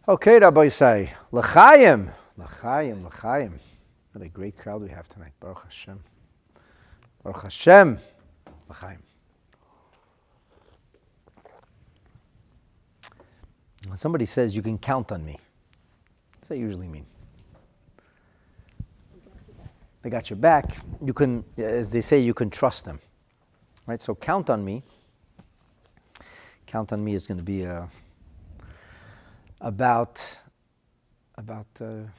Okay, Rabbi Isai. L'chaim. L'chaim, l'chaim. What a great crowd we have tonight. Baruch Hashem. Baruch Hashem. L'chaim. When somebody says, you can count on me, what does that usually mean? They got your back. You can, as they say, you can trust them. Right? So count on me. Count on me is going to be about can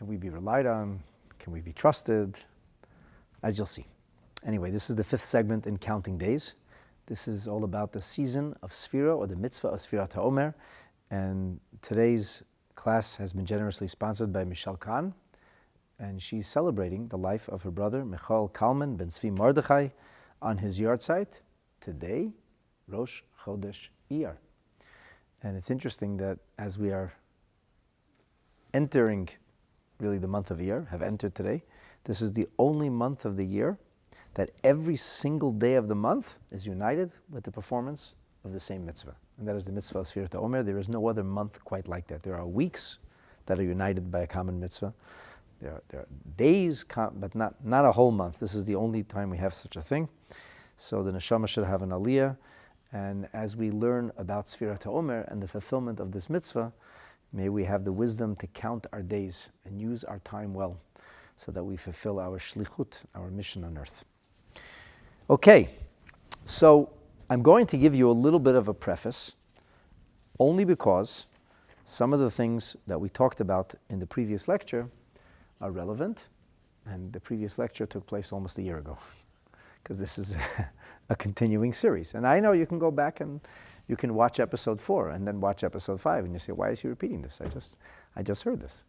we be relied on? Can we be trusted? As you'll see. Anyway, this is the fifth segment in Counting Days. This is all about the season of Sefirah, or the Mitzvah of Sefirat Ha Omer. And today's class has been generously sponsored by Michelle Kahn. And she's celebrating the life of her brother, Michal Kalman ben Tzvi Mordechai, on his yahrzeit today, Rosh Chodesh Iyar. And it's interesting that as we are entering really the month of Iyar, have entered today, this is the only month of the year that every single day of the month is united with the performance of the same mitzvah. And that is the Mitzvah of Sefirat Ha Omer. There is no other month quite like that. There are weeks that are united by a common mitzvah. There are days, but not a whole month. This is the only time we have such a thing. So the neshama should have an aliyah. And as we learn about Sefirat Ha Omer and the fulfillment of this mitzvah, may we have the wisdom to count our days and use our time well so that we fulfill our shlichut, our mission on earth. Okay, so I'm going to give you a little bit of a preface only because some of the things that we talked about in the previous lecture are relevant, and the previous lecture took place almost a year ago because this is a continuing series. And I know you can go back and you can watch episode 4 and then watch episode 5 and you say, why is he repeating this? I just heard this.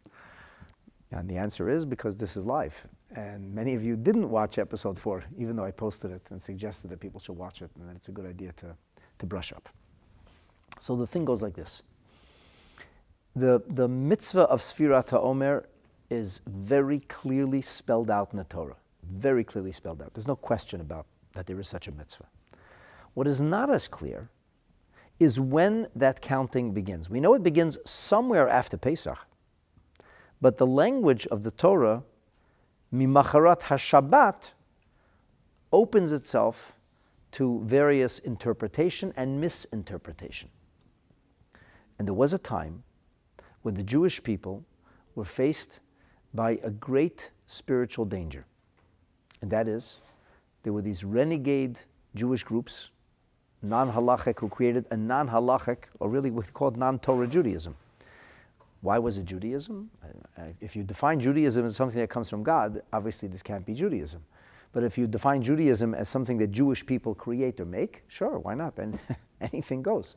And the answer is because this is live. And many of you didn't watch episode 4, even though I posted it and suggested that people should watch it, and that it's a good idea to brush up. So the thing goes like this. The mitzvah of Sefirat Ha Omer is very clearly spelled out in the Torah. Very clearly spelled out. There's no question about that there is such a mitzvah. What is not as clear is when that counting begins. We know it begins somewhere after Pesach, but the language of the Torah, mimacharat haShabbat, opens itself to various interpretation and misinterpretation. And there was a time when the Jewish people were faced by a great spiritual danger. And that is, there were these renegade Jewish groups, non-halachic, who created a non-halachic, or really what we call non-Torah Judaism. Why was it Judaism? If you define Judaism as something that comes from God, obviously this can't be Judaism. But if you define Judaism as something that Jewish people create or make, sure, why not? And anything goes.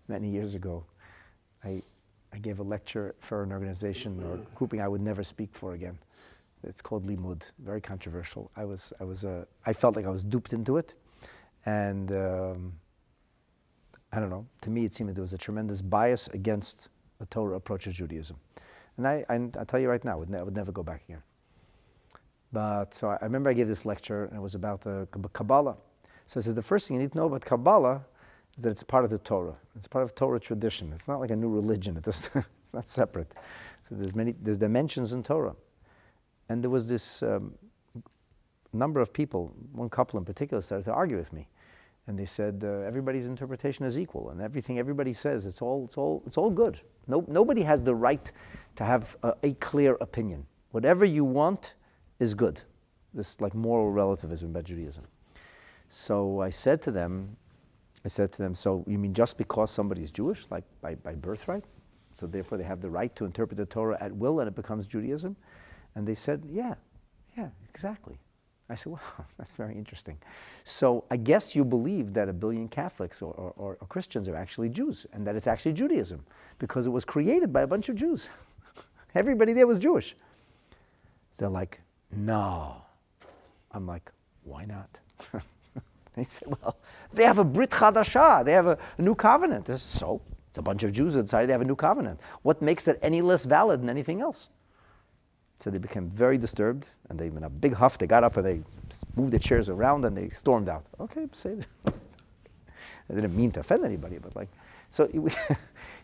Many years ago, I gave a lecture for an organization or grouping I would never speak for again. It's called Limud, very controversial. I felt like I was duped into it. And I don't know, to me it seemed that there was a tremendous bias against the Torah approach to Judaism. And I'll tell you right now, I would never go back again. But so I remember I gave this lecture, and it was about Kabbalah. So I said, the first thing you need to know about Kabbalah is that it's part of the Torah. It's part of Torah tradition. It's not like a new religion. It's not separate. So there's dimensions in Torah. And there was this number of people, one couple in particular, started to argue with me. And they said, everybody's interpretation is equal, and everything everybody says, it's all good. Nobody has the right to have a clear opinion. Whatever you want is good. This like moral relativism about Judaism. So I said to them, so you mean just because somebody's Jewish, like by birthright, so therefore they have the right to interpret the Torah at will and it becomes Judaism? And they said, yeah, exactly. I said, wow, that's very interesting. So I guess you believe that 1 billion Catholics or Christians are actually Jews, and that it's actually Judaism, because it was created by a bunch of Jews. Everybody there was Jewish. So they're like, no. I'm like, why not? They said, well, they have a Brit Chadashah. They have a new covenant. I said, so it's a bunch of Jews that decided they have a new covenant. What makes that any less valid than anything else? So they became very disturbed, and they, in a big huff, they got up and they moved the chairs around and they stormed out. Okay, say that. I didn't mean to offend anybody, but like, So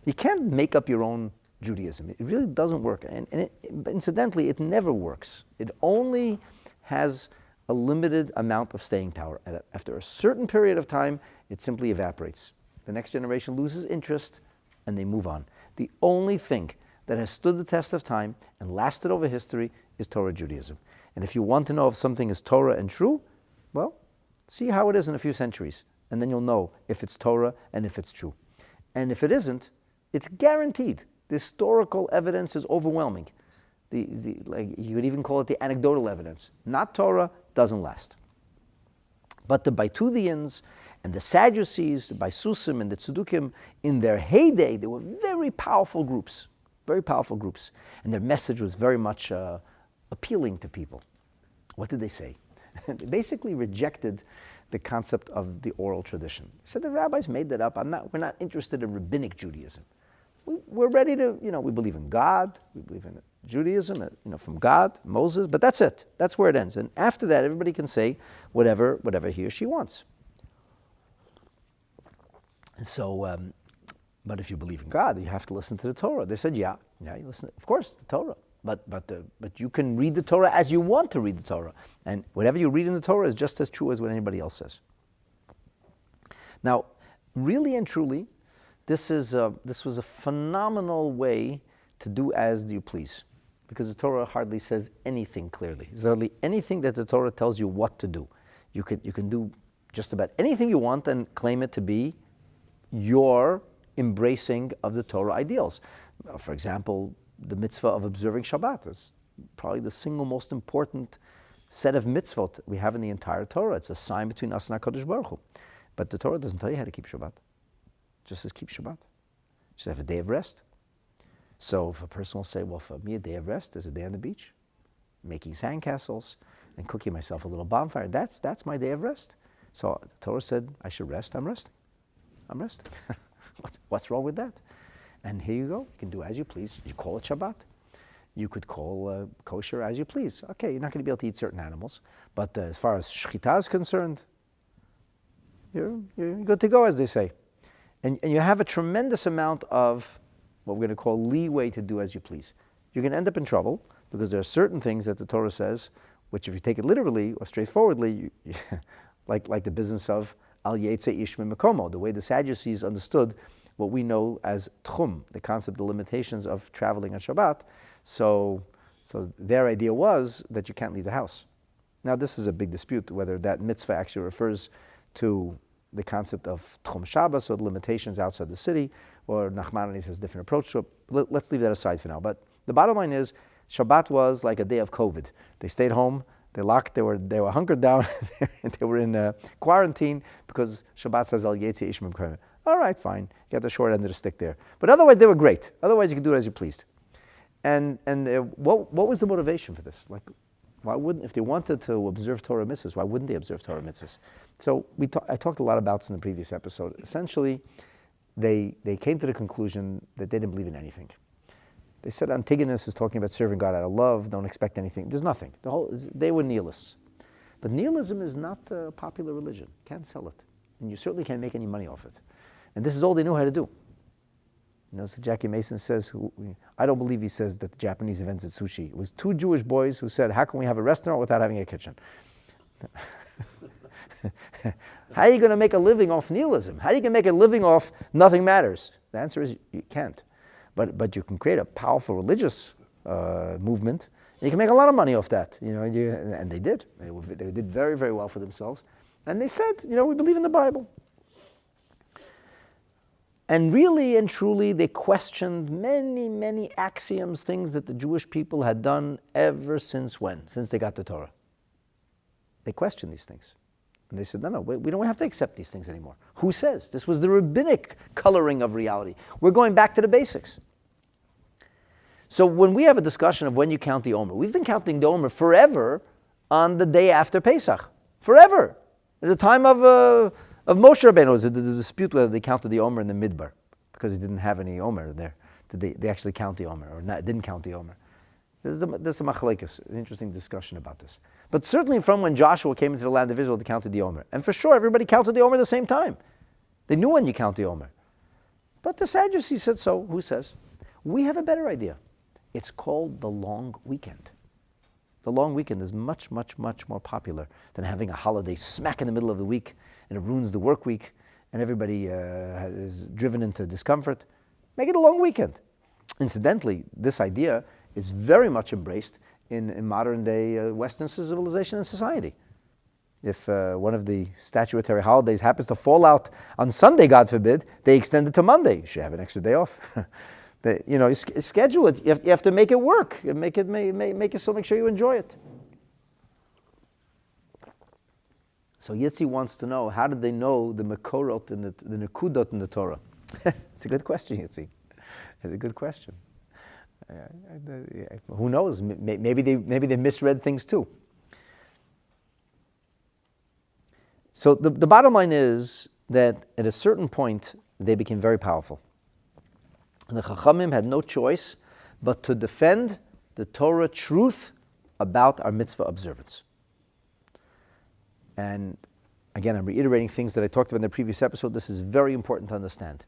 you can't make up your own Judaism. It really doesn't work. And incidentally, it never works. It only has a limited amount of staying power. After a certain period of time, it simply evaporates. The next generation loses interest and they move on. The only thing that has stood the test of time and lasted over history is Torah Judaism. And if you want to know if something is Torah and true, well, see how it is in a few centuries. And then you'll know if it's Torah and if it's true. And if it isn't, it's guaranteed. The historical evidence is overwhelming. Like you could even call it the anecdotal evidence. Not Torah, doesn't last. But the Baitudians and the Sadducees, the Baisusim and the Tzedukim, in their heyday, they were very powerful groups. Very powerful groups. And their message was very much appealing to people. What did they say? They basically rejected the concept of the oral tradition. They said the rabbis made that up. We're not interested in rabbinic Judaism. We're ready to, we believe in God, we believe in Judaism, from God, Moses, but that's it. That's where it ends. And after that, everybody can say whatever he or she wants. And so, but if you believe in God, you have to listen to the Torah. They said, yeah, you listen, of course, the Torah. But you can read the Torah as you want to read the Torah. And whatever you read in the Torah is just as true as what anybody else says. Now, really and truly, this was a phenomenal way to do as you please, because the Torah hardly says anything clearly. There's hardly anything that the Torah tells you what to do. You can do just about anything you want and claim it to be your embracing of the Torah ideals. For example, the mitzvah of observing Shabbat is probably the single most important set of mitzvot we have in the entire Torah. It's a sign between us and HaKadosh Baruch Hu. But the Torah doesn't tell you how to keep Shabbat. It just says keep Shabbat. You should have a day of rest. So if a person will say, well, for me a day of rest is a day on the beach, making sandcastles and cooking myself a little bonfire, that's my day of rest. So the Torah said I should rest, I'm resting. I'm resting. What's wrong with that? And here you go. You can do as you please. You call it Shabbat. You could call kosher as you please. Okay, you're not going to be able to eat certain animals. But as far as shechita is concerned, you're good to go, as they say. And you have a tremendous amount of what we're going to call leeway to do as you please. You're going to end up in trouble because there are certain things that the Torah says, which if you take it literally or straightforwardly, like the business of al yetze ish mekomo, the way the Sadducees understood what we know as tchum, the concept, the limitations of traveling on Shabbat. So their idea was that you can't leave the house. Now this is a big dispute, whether that mitzvah actually refers to the concept of tchum Shabbos, or the limitations outside the city, or Nachmanides has a different approach to it. Let's leave that aside for now. But the bottom line is, Shabbat was like a day of COVID. They stayed home, they locked, they were hunkered down, they were in quarantine because Shabbat says al yetze ish mekomo. All right, fine. You got the short end of the stick there. But otherwise, they were great. Otherwise, you could do it as you pleased. And what was the motivation for this? Like, why wouldn't, if they wanted to observe Torah mitzvahs, why wouldn't they observe Torah mitzvahs? So I talked a lot about this in the previous episode. Essentially, they came to the conclusion that they didn't believe in anything. They said Antigonus is talking about serving God out of love, don't expect anything. There's nothing. They were nihilists. But nihilism is not a popular religion. You can't sell it. And you certainly can't make any money off it. And this is all they knew how to do. So Jackie Mason says, I don't believe he says that the Japanese invented sushi. It was two Jewish boys who said, how can we have a restaurant without having a kitchen? How are you going to make a living off nihilism? How are you going to make a living off nothing matters? The answer is you can't. But you can create a powerful religious movement, and you can make a lot of money off that. And they did. They did very, very well for themselves. And they said, we believe in the Bible. And really and truly, they questioned many, many axioms, things that the Jewish people had done ever since when? Since they got the Torah. They questioned these things. And they said, no, we don't have to accept these things anymore. Who says? This was the rabbinic coloring of reality. We're going back to the basics. So when we have a discussion of when you count the Omer, we've been counting the Omer forever on the day after Pesach. Forever. At the time of Moshe Rabbeinu, there's a dispute whether they counted the Omer in the Midbar, because he didn't have any Omer there. Did they actually count the Omer, or not, didn't count the Omer? There's a machlekes, an interesting discussion about this. But certainly from when Joshua came into the land of Israel, they counted the Omer. And for sure, everybody counted the Omer at the same time. They knew when you count the Omer. But the Sadducees said so. Who says? We have a better idea. It's called the long weekend. The long weekend is much, much, much more popular than having a holiday smack in the middle of the week, and it ruins the work week, and everybody is driven into discomfort. Make it a long weekend. Incidentally, this idea is very much embraced in modern day Western civilization and society. If one of the statutory holidays happens to fall out on Sunday, God forbid, they extend it to Monday. You should have an extra day off. You schedule it. You have to make it work. Make sure you enjoy it. So Yitzi wants to know, how did they know the Mekorot and the Nekudot in the Torah? It's a good question, Yitzi. It's a good question. Who knows? Maybe they misread things too. So the bottom line is that at a certain point they became very powerful. And the Chachamim had no choice but to defend the Torah truth about our mitzvah observance. And again, I'm reiterating things that I talked about in the previous episode. This is very important to understand.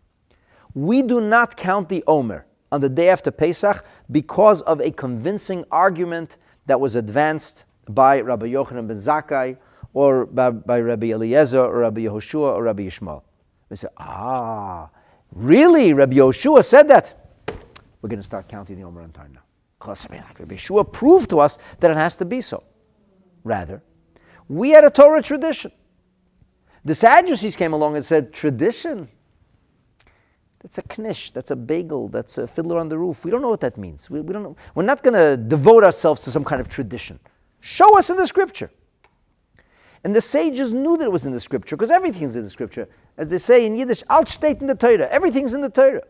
We do not count the Omer on the day after Pesach because of a convincing argument that was advanced by Rabbi Yochanan ben Zakkai or by Rabbi Eliezer or Rabbi Yehoshua or Rabbi Yishmael. We say, really? Rabbi Yehoshua said that? We're going to start counting the Omer on time now. Because Rabbi Yehoshua proved to us that it has to be so. Rather, we had a Torah tradition. The Sadducees came along and said, tradition? That's a knish, that's a bagel, that's a fiddler on the roof. We don't know what that means. We don't know. We're not going to devote ourselves to some kind of tradition. Show us in the scripture. And the sages knew that it was in the scripture, because everything's in the scripture. As they say in Yiddish, alt steht in the Torah. Everything's in the Torah.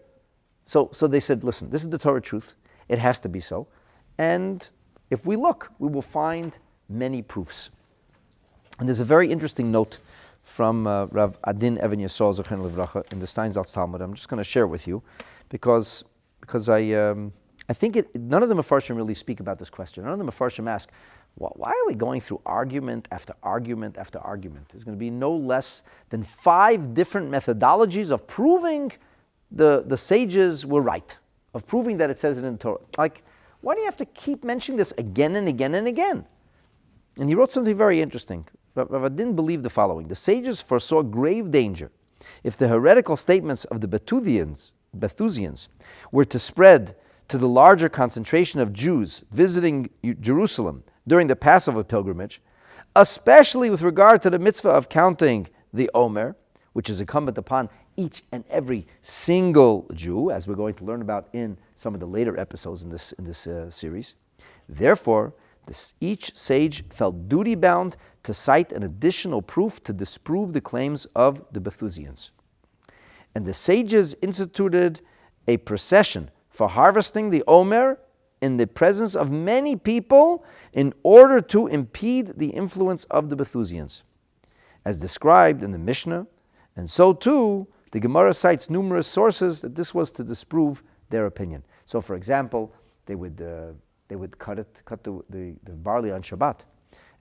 So they said, listen, this is the Torah truth. It has to be so. And if we look, we will find many proofs. And there's a very interesting note from Rav Adin Even Yisrael Zechon Livracha in the Steinsaltz Talmud. I'm just going to share it with you because I think none of the Mefarshim really speak about this question. None of the Mefarshim ask, why are we going through argument after argument after argument? There's going to be no less than 5 different methodologies of proving the sages were right, of proving that it says it in the Torah. Like, why do you have to keep mentioning this again and again and again? And he wrote something very interesting. Rav Adin believed the following: the sages foresaw grave danger if the heretical statements of the Bethusians were to spread to the larger concentration of Jews visiting Jerusalem during the Passover pilgrimage, especially with regard to the mitzvah of counting the Omer, which is incumbent upon each and every single Jew, as we're going to learn about in some of the later episodes in this series. Therefore, each sage felt duty-bound to cite an additional proof to disprove the claims of the Bethusians. And the sages instituted a procession for harvesting the Omer in the presence of many people in order to impede the influence of the Bethusians, as described in the Mishnah. And so too, the Gemara cites numerous sources that this was to disprove their opinion. So, for example, they would cut the barley on Shabbat,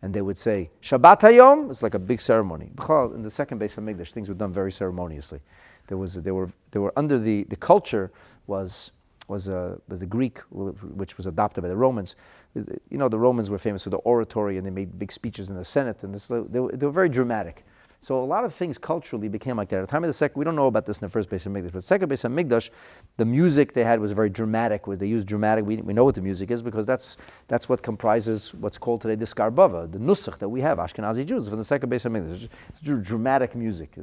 and they would say Shabbat Hayom. It's like a big ceremony. In the second Beis Hamikdash, things were done very ceremoniously. They were under the culture was the Greek, which was adopted by the Romans. You know, the Romans were famous for the oratory, and they made big speeches in the Senate, and they were very dramatic. So a lot of things culturally became like that. At the time of the second, we don't know about this in the first Beis Hamikdash, but the second Beis Hamikdash, the music they had was very dramatic. They used dramatic. We know what the music is because that's what comprises what's called today the Skarbava, the Nusach that we have, Ashkenazi Jews from the second Beis Hamikdash. It's dramatic music.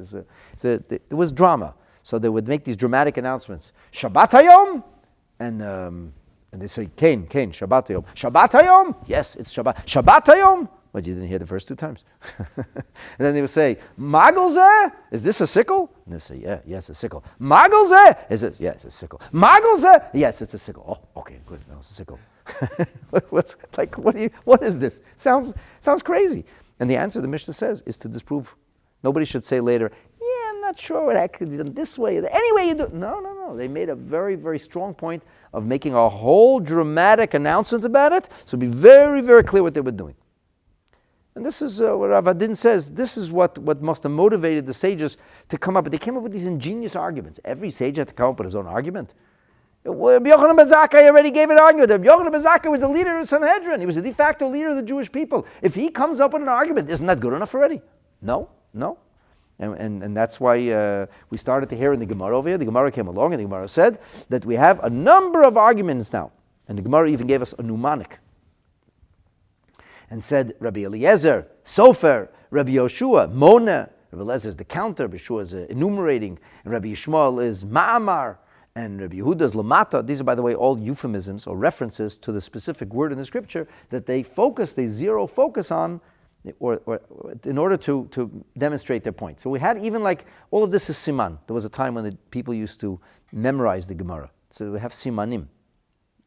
It was drama. So they would make these dramatic announcements. Shabbat Hayom, and they say Kain, Shabbat Hayom. Shabbat Hayom? Yes, it's Shabbat. Shabbat Hayom? But you didn't hear the first 2 times. And then they would say, Magel zeh? Is this a sickle? And they say, yes, a sickle. Magel zeh? Is it? Yes, it's a sickle. Magel zeh? Yes, it's a sickle. Oh, okay, good. No, it's a sickle. What is this? Sounds crazy. And the answer the Mishnah says is to disprove. Nobody should say later, I'm not sure it could be done this way. Any way you do it. No. They made a very, very strong point of making a whole dramatic announcement about it. So be very, very clear what they were doing. And this is what Rav Adin says. This is what must have motivated the sages to come up. But they came up with these ingenious arguments. Every sage had to come up with his own argument. Rabbi Yochanan ben Zakkai already gave an argument. Rabbi Yochanan ben Zakkai was the leader of Sanhedrin. He was the de facto leader of the Jewish people. If he comes up with an argument, isn't that good enough already? No. And that's why we started to hear in the Gemara over here. The Gemara came along and the Gemara said that we have a number of arguments now. And the Gemara even gave us a mnemonic. And said Rabbi Eliezer, Sofer, Rabbi Yoshua, Mona. Rabbi Eliezer is the counter, Rabbi Yoshua is enumerating, and Rabbi Yishmael is Ma'amar, and Rabbi Yehuda is Lamata. These are, by the way, all euphemisms or references to the specific word in the scripture that they zero focus on, or in order to demonstrate their point. So we had even like, all of this is siman. There was a time when the people used to memorize the Gemara. So we have simanim.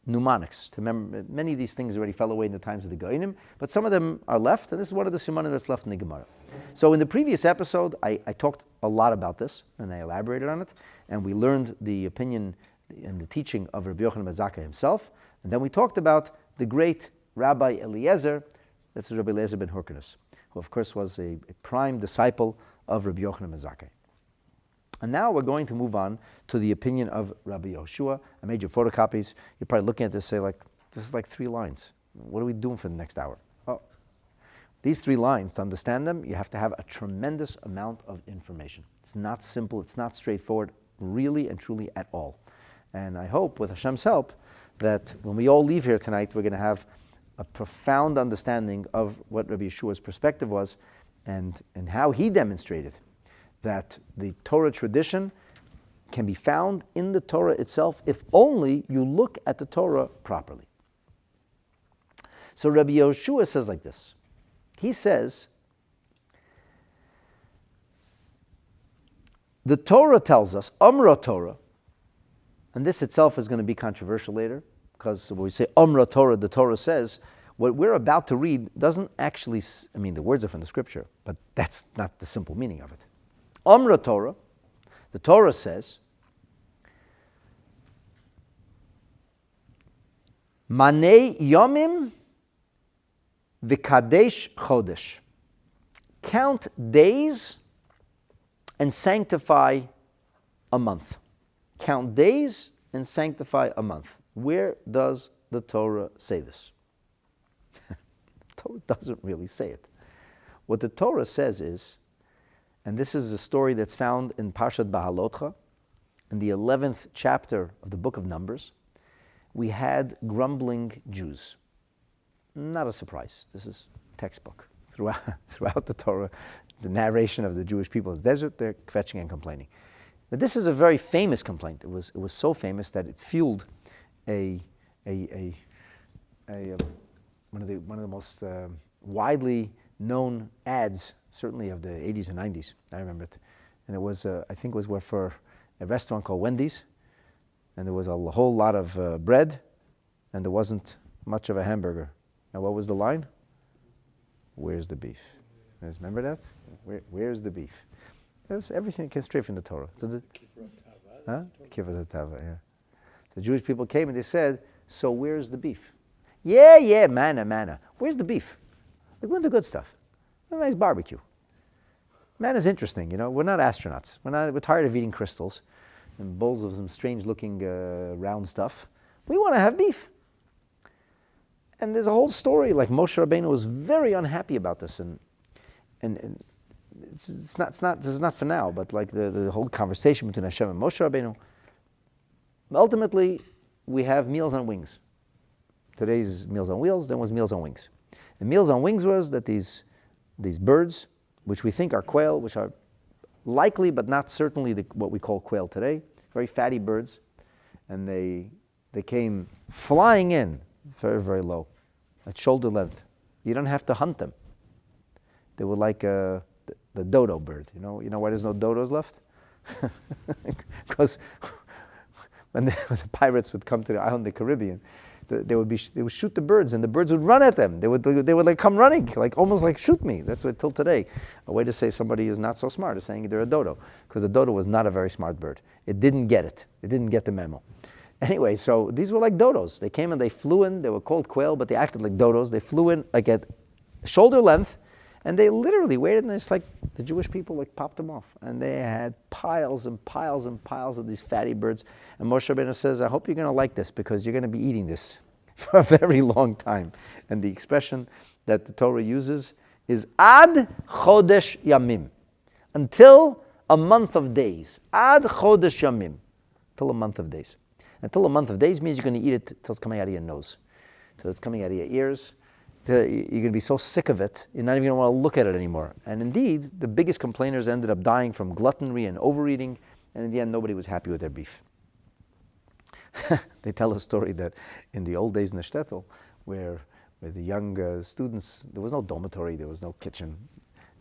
Mnemonics. To remember, many of these things already fell away in the times of the Goinim, but some of them are left, and this is one of the simanim that's left in the Gemara. So in the previous episode, I talked a lot about this, and I elaborated on it, and we learned the opinion and the teaching of Rabbi Yochanan ben Zakkai himself, and then we talked about the great Rabbi Eliezer, that's Rabbi Eliezer ben Hyrcanus, who of course was a prime disciple of Rabbi Yochanan ben Zakkai. And now we're going to move on to the opinion of Rabbi Yoshua. I made you photocopies. You're probably looking at this and say, like, this is like 3 lines. What are we doing for the next hour? Oh, these 3 lines, to understand them, you have to have a tremendous amount of information. It's not simple. It's not straightforward, really and truly at all. And I hope, with Hashem's help, that when we all leave here tonight, we're going to have a profound understanding of what Rabbi Yeshua's perspective was and how he demonstrated that the Torah tradition can be found in the Torah itself if only you look at the Torah properly. So Rabbi Yoshua says like this. He says, the Torah tells us, Amra Torah, and this itself is going to be controversial later, because when we say Amra Torah, the Torah says, what we're about to read doesn't actually, the words are from the scripture, but that's not the simple meaning of it. Amra Torah, the Torah says, Manei Yomim v'kadesh Chodesh. Count days and sanctify a month. Count days and sanctify a month. Where does the Torah say this? The Torah doesn't really say it. What the Torah says is, and this is a story that's found in Parshat Bahalotcha, in the 11th chapter of the book of Numbers. We had grumbling Jews. Not a surprise. This is textbook. Throughout the Torah, the narration of the Jewish people in the desert, they're kvetching and complaining. But this is a very famous complaint. It was so famous that it fueled one of the most widely known ads, certainly of the 80s and 90s. I remember it. And it was, I think it was for a restaurant called Wendy's. And there was a whole lot of bread, and there wasn't much of a hamburger. Now what was the line? Where's the beef? You guys remember that? Where's the beef? Everything came straight from the Torah. So the Kibbutz Hatava, yeah. The Jewish people came and they said, so where's the beef? Yeah, manna. Where's the beef? Like, where's the good stuff? A nice barbecue. Manna's interesting, We're not astronauts. We're tired of eating crystals and bowls of some strange-looking round stuff. We want to have beef. And there's a whole story, like Moshe Rabbeinu was very unhappy about this, and this is not for now, but like the whole conversation between Hashem and Moshe Rabbeinu. Ultimately, we have Meals on Wings. Today's Meals on Wheels, then was Meals on Wings. And Meals on Wings was that these birds, which we think are quail, which are likely but not certainly what we call quail today, very fatty birds, and they came flying in very, very low, at shoulder length. You don't have to hunt them. They were like the dodo bird. You know why there's no dodos left? Because when the pirates would come to the island of the Caribbean, they would shoot the birds, and the birds would run at them. They would like come running, like almost like shoot me. That's what till today. A way to say somebody is not so smart is saying they're a dodo, because a dodo was not a very smart bird. It didn't get it. It didn't get the memo. Anyway, so these were like dodos. They came and they flew in. They were called quail, but they acted like dodos. They flew in like at shoulder length, And they literally waited, and it's like the Jewish people like popped them off. And they had piles and piles and piles of these fatty birds. And Moshe Rabbeinu says, I hope you're going to like this, because you're going to be eating this for a very long time. And the expression that the Torah uses is Ad Chodesh Yamim, until a month of days. Ad Chodesh Yamim, till a month of days. Until a month of days means you're going to eat it till it's coming out of your nose, till it's coming out of your ears. You're going to be so sick of it, you're not even going to want to look at it anymore. And indeed, the biggest complainers ended up dying from gluttony and overeating, and in the end, nobody was happy with their beef. They tell a story that in the old days in the shtetl, where the young students, there was no dormitory, there was no kitchen.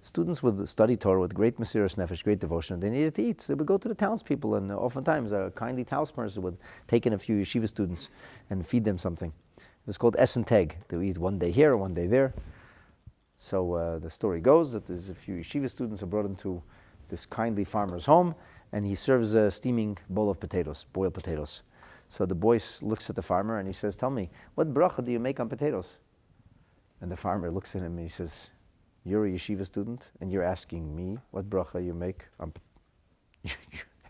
Students would study Torah with great mesiras nefesh, great devotion, and they needed to eat. So they would go to the townspeople, and oftentimes a kindly townsperson would take in a few yeshiva students and feed them something. It was called es and teg. They would eat one day here, one day there. So the story goes that there's a few yeshiva students are brought into this kindly farmer's home, and he serves a steaming bowl of potatoes, boiled potatoes. So the boy looks at the farmer and he says, tell me, what bracha do you make on potatoes? And the farmer looks at him and he says, you're a yeshiva student and you're asking me what bracha you make on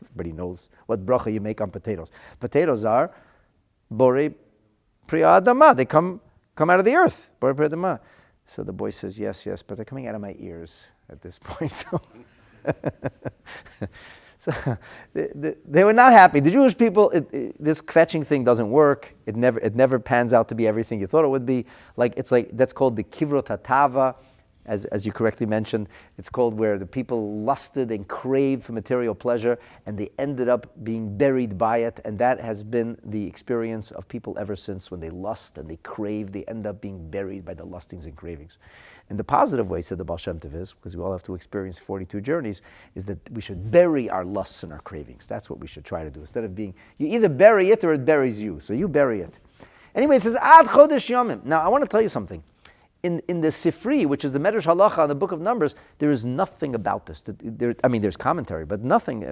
everybody knows what bracha you make on potatoes. Potatoes are borei priya adama. They come out of the earth. Borei priya adama. So the boy says, yes, but they're coming out of my ears at this point. So they were not happy. The Jewish people, this kvetching thing doesn't work. It never pans out to be everything you thought it would be. It's like that's called the kivrot hatava, as you correctly mentioned. It's called where the people lusted and craved for material pleasure, and they ended up being buried by it. And that has been the experience of people ever since. When they lust and they crave, they end up being buried by the lustings and cravings. And the positive way, said the Baal Shem Tov, is, because we all have to experience 42 journeys, is that we should bury our lusts and our cravings. That's what we should try to do. Instead of you either bury it or it buries you. So you bury it. Anyway, it says, Ad Chodesh Yomim. Now, I want to tell you something. In the Sifri, which is the Medrash Halacha in the Book of Numbers, there is nothing about this. There's commentary, but nothing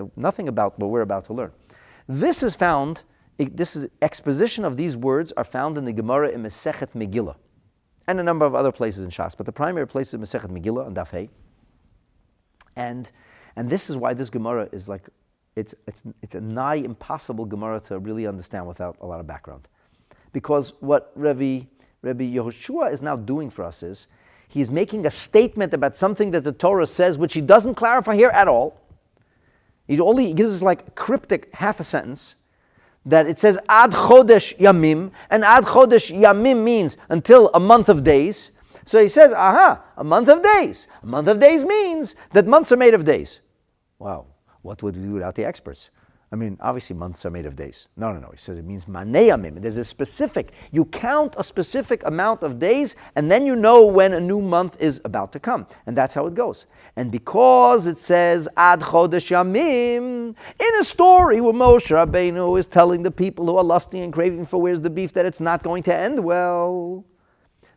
about what we're about to learn. This is exposition of these words are found in the Gemara in Masechet Megillah, and a number of other places in Shas, but the primary place is Masechet Megillah on Daf Hey. And this is why this Gemara is like, it's a nigh impossible Gemara to really understand without a lot of background. Because what Rabbi Yehoshua is now doing for us is, he's making a statement about something that the Torah says, which he doesn't clarify here at all. He only gives us like cryptic half a sentence, that it says Ad Chodesh Yamim, and Ad Chodesh Yamim means until a month of days. So he says, a month of days. A month of days means that months are made of days. Wow, what would we do without the experts? I mean, obviously months are made of days. No. He says it means manei yamim. There's a specific, you count a specific amount of days, and then you know when a new month is about to come. And that's how it goes. And because it says Ad Chodesh Yamim, in a story where Moshe Rabbeinu is telling the people who are lusting and craving for where's the beef that it's not going to end well.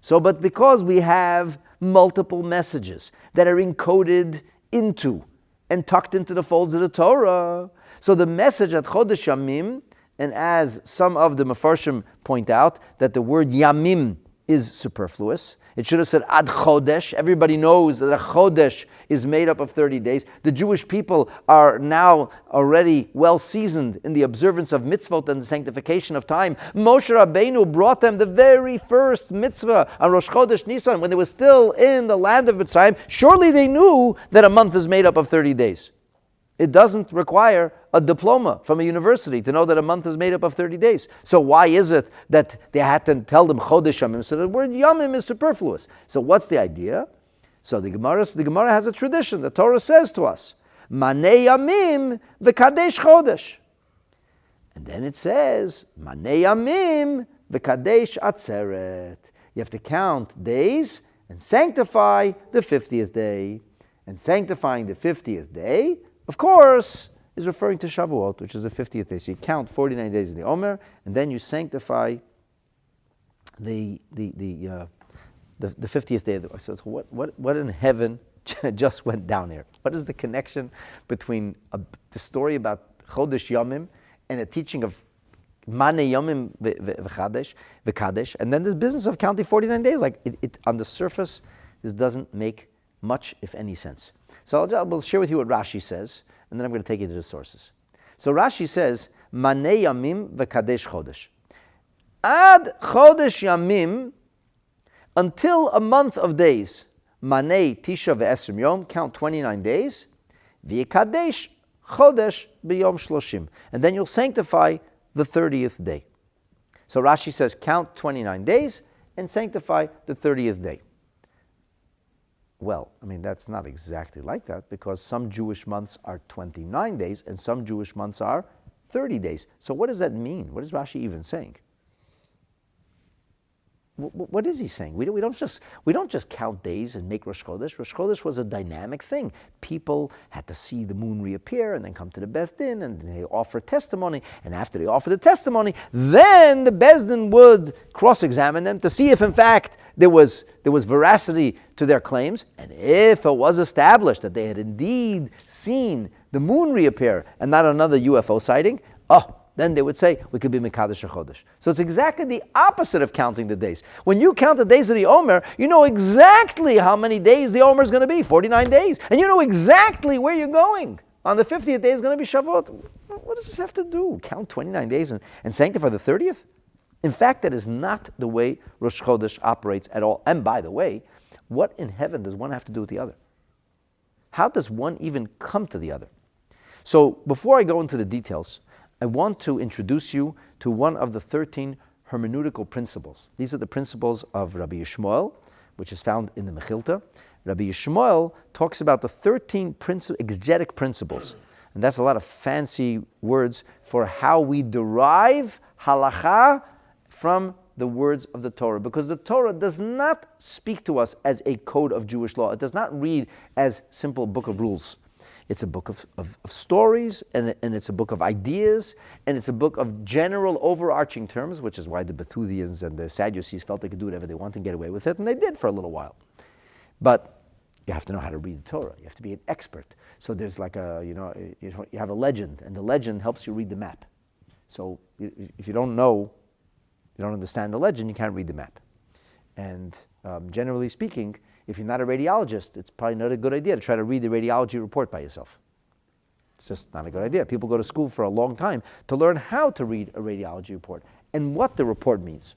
So, but because we have multiple messages that are encoded into and tucked into the folds of the Torah, so the message at Chodesh Yamim, and as some of the Mefarshim point out, that the word Yamim is superfluous. It should have said Ad Chodesh. Everybody knows that a Chodesh is made up of 30 days. The Jewish people are now already well seasoned in the observance of Mitzvot and the sanctification of time. Moshe Rabbeinu brought them the very first mitzvah on Rosh Chodesh Nisan when they were still in the land of Mitzrayim. Surely they knew that a month is made up of 30 days. It doesn't require a diploma from a university to know that a month is made up of 30 days. So why is it that they had to tell them Chodesh Yamim? So the word Yamim is superfluous. So what's the idea? So the Gemara has a tradition. The Torah says to us, Manei Yamim v'kadesh Chodesh. And then it says, Manei Yamim v'kadesh Atzeret. You have to count days and sanctify the 50th day. And sanctifying the 50th day, of course, is referring to Shavuot, which is the 50th day. So you count 49 days in the Omer, and then you sanctify the 50th day. So what in heaven just went down here? What is the connection between the story about Chodesh Yomim and a teaching of Manei Yomim v'kadesh, and then this business of counting 49 days? Like it on the surface, this doesn't make much, if any, sense. So we'll share with you what Rashi says, and then I'm going to take you to the sources. So Rashi says, Manei Yamim v'Kadesh Chodesh. Ad Chodesh Yamim, until a month of days. Manei Tisha ve'esrim Yom, count 29 days. V'Kadesh Chodesh b'Yom Shloshim. And then you'll sanctify the 30th day. So Rashi says, count 29 days and sanctify the 30th day. Well, I mean, that's not exactly like that, because some Jewish months are 29 days and some Jewish months are 30 days. So what does that mean? What is Rashi even saying? What is he saying? We don't just count days and make Rosh Chodesh. Rosh Chodesh was a dynamic thing. People had to see the moon reappear and then come to the Beth Din and they offer testimony. And after they offer the testimony, then the Beis Din would cross-examine them to see if in fact there was veracity to their claims. And if it was established that they had indeed seen the moon reappear and not another UFO sighting, then they would say, we could be Mekadesh HaChodesh. So it's exactly the opposite of counting the days. When you count the days of the Omer, you know exactly how many days the Omer is going to be, 49 days. And you know exactly where you're going. On the 50th day is going to be Shavuot. What does this have to do? Count 29 days and sanctify the 30th? In fact, that is not the way Rosh Chodesh operates at all. And by the way, what in heaven does one have to do with the other? How does one even come to the other? So before I go into the details, I want to introduce you to one of the 13 Hermeneutical Principles. These are the principles of Rabbi Yishmael, which is found in the Mechilta. Rabbi Yishmael talks about the 13 exegetic principles. And that's a lot of fancy words for how we derive halacha from the words of the Torah. Because the Torah does not speak to us as a code of Jewish law. It does not read as simple book of rules. It's a book of stories, and it's a book of ideas, and it's a book of general overarching terms, which is why the Bethulians and the Sadducees felt they could do whatever they want and get away with it, and they did for a little while. But you have to know how to read the Torah. You have to be an expert. So there's like you have a legend, and the legend helps you read the map. So if you don't know, you don't understand the legend, you can't read the map. And generally speaking, if you're not a radiologist, it's probably not a good idea to try to read the radiology report by yourself. It's just not a good idea. People go to school for a long time to learn how to read a radiology report and what the report means.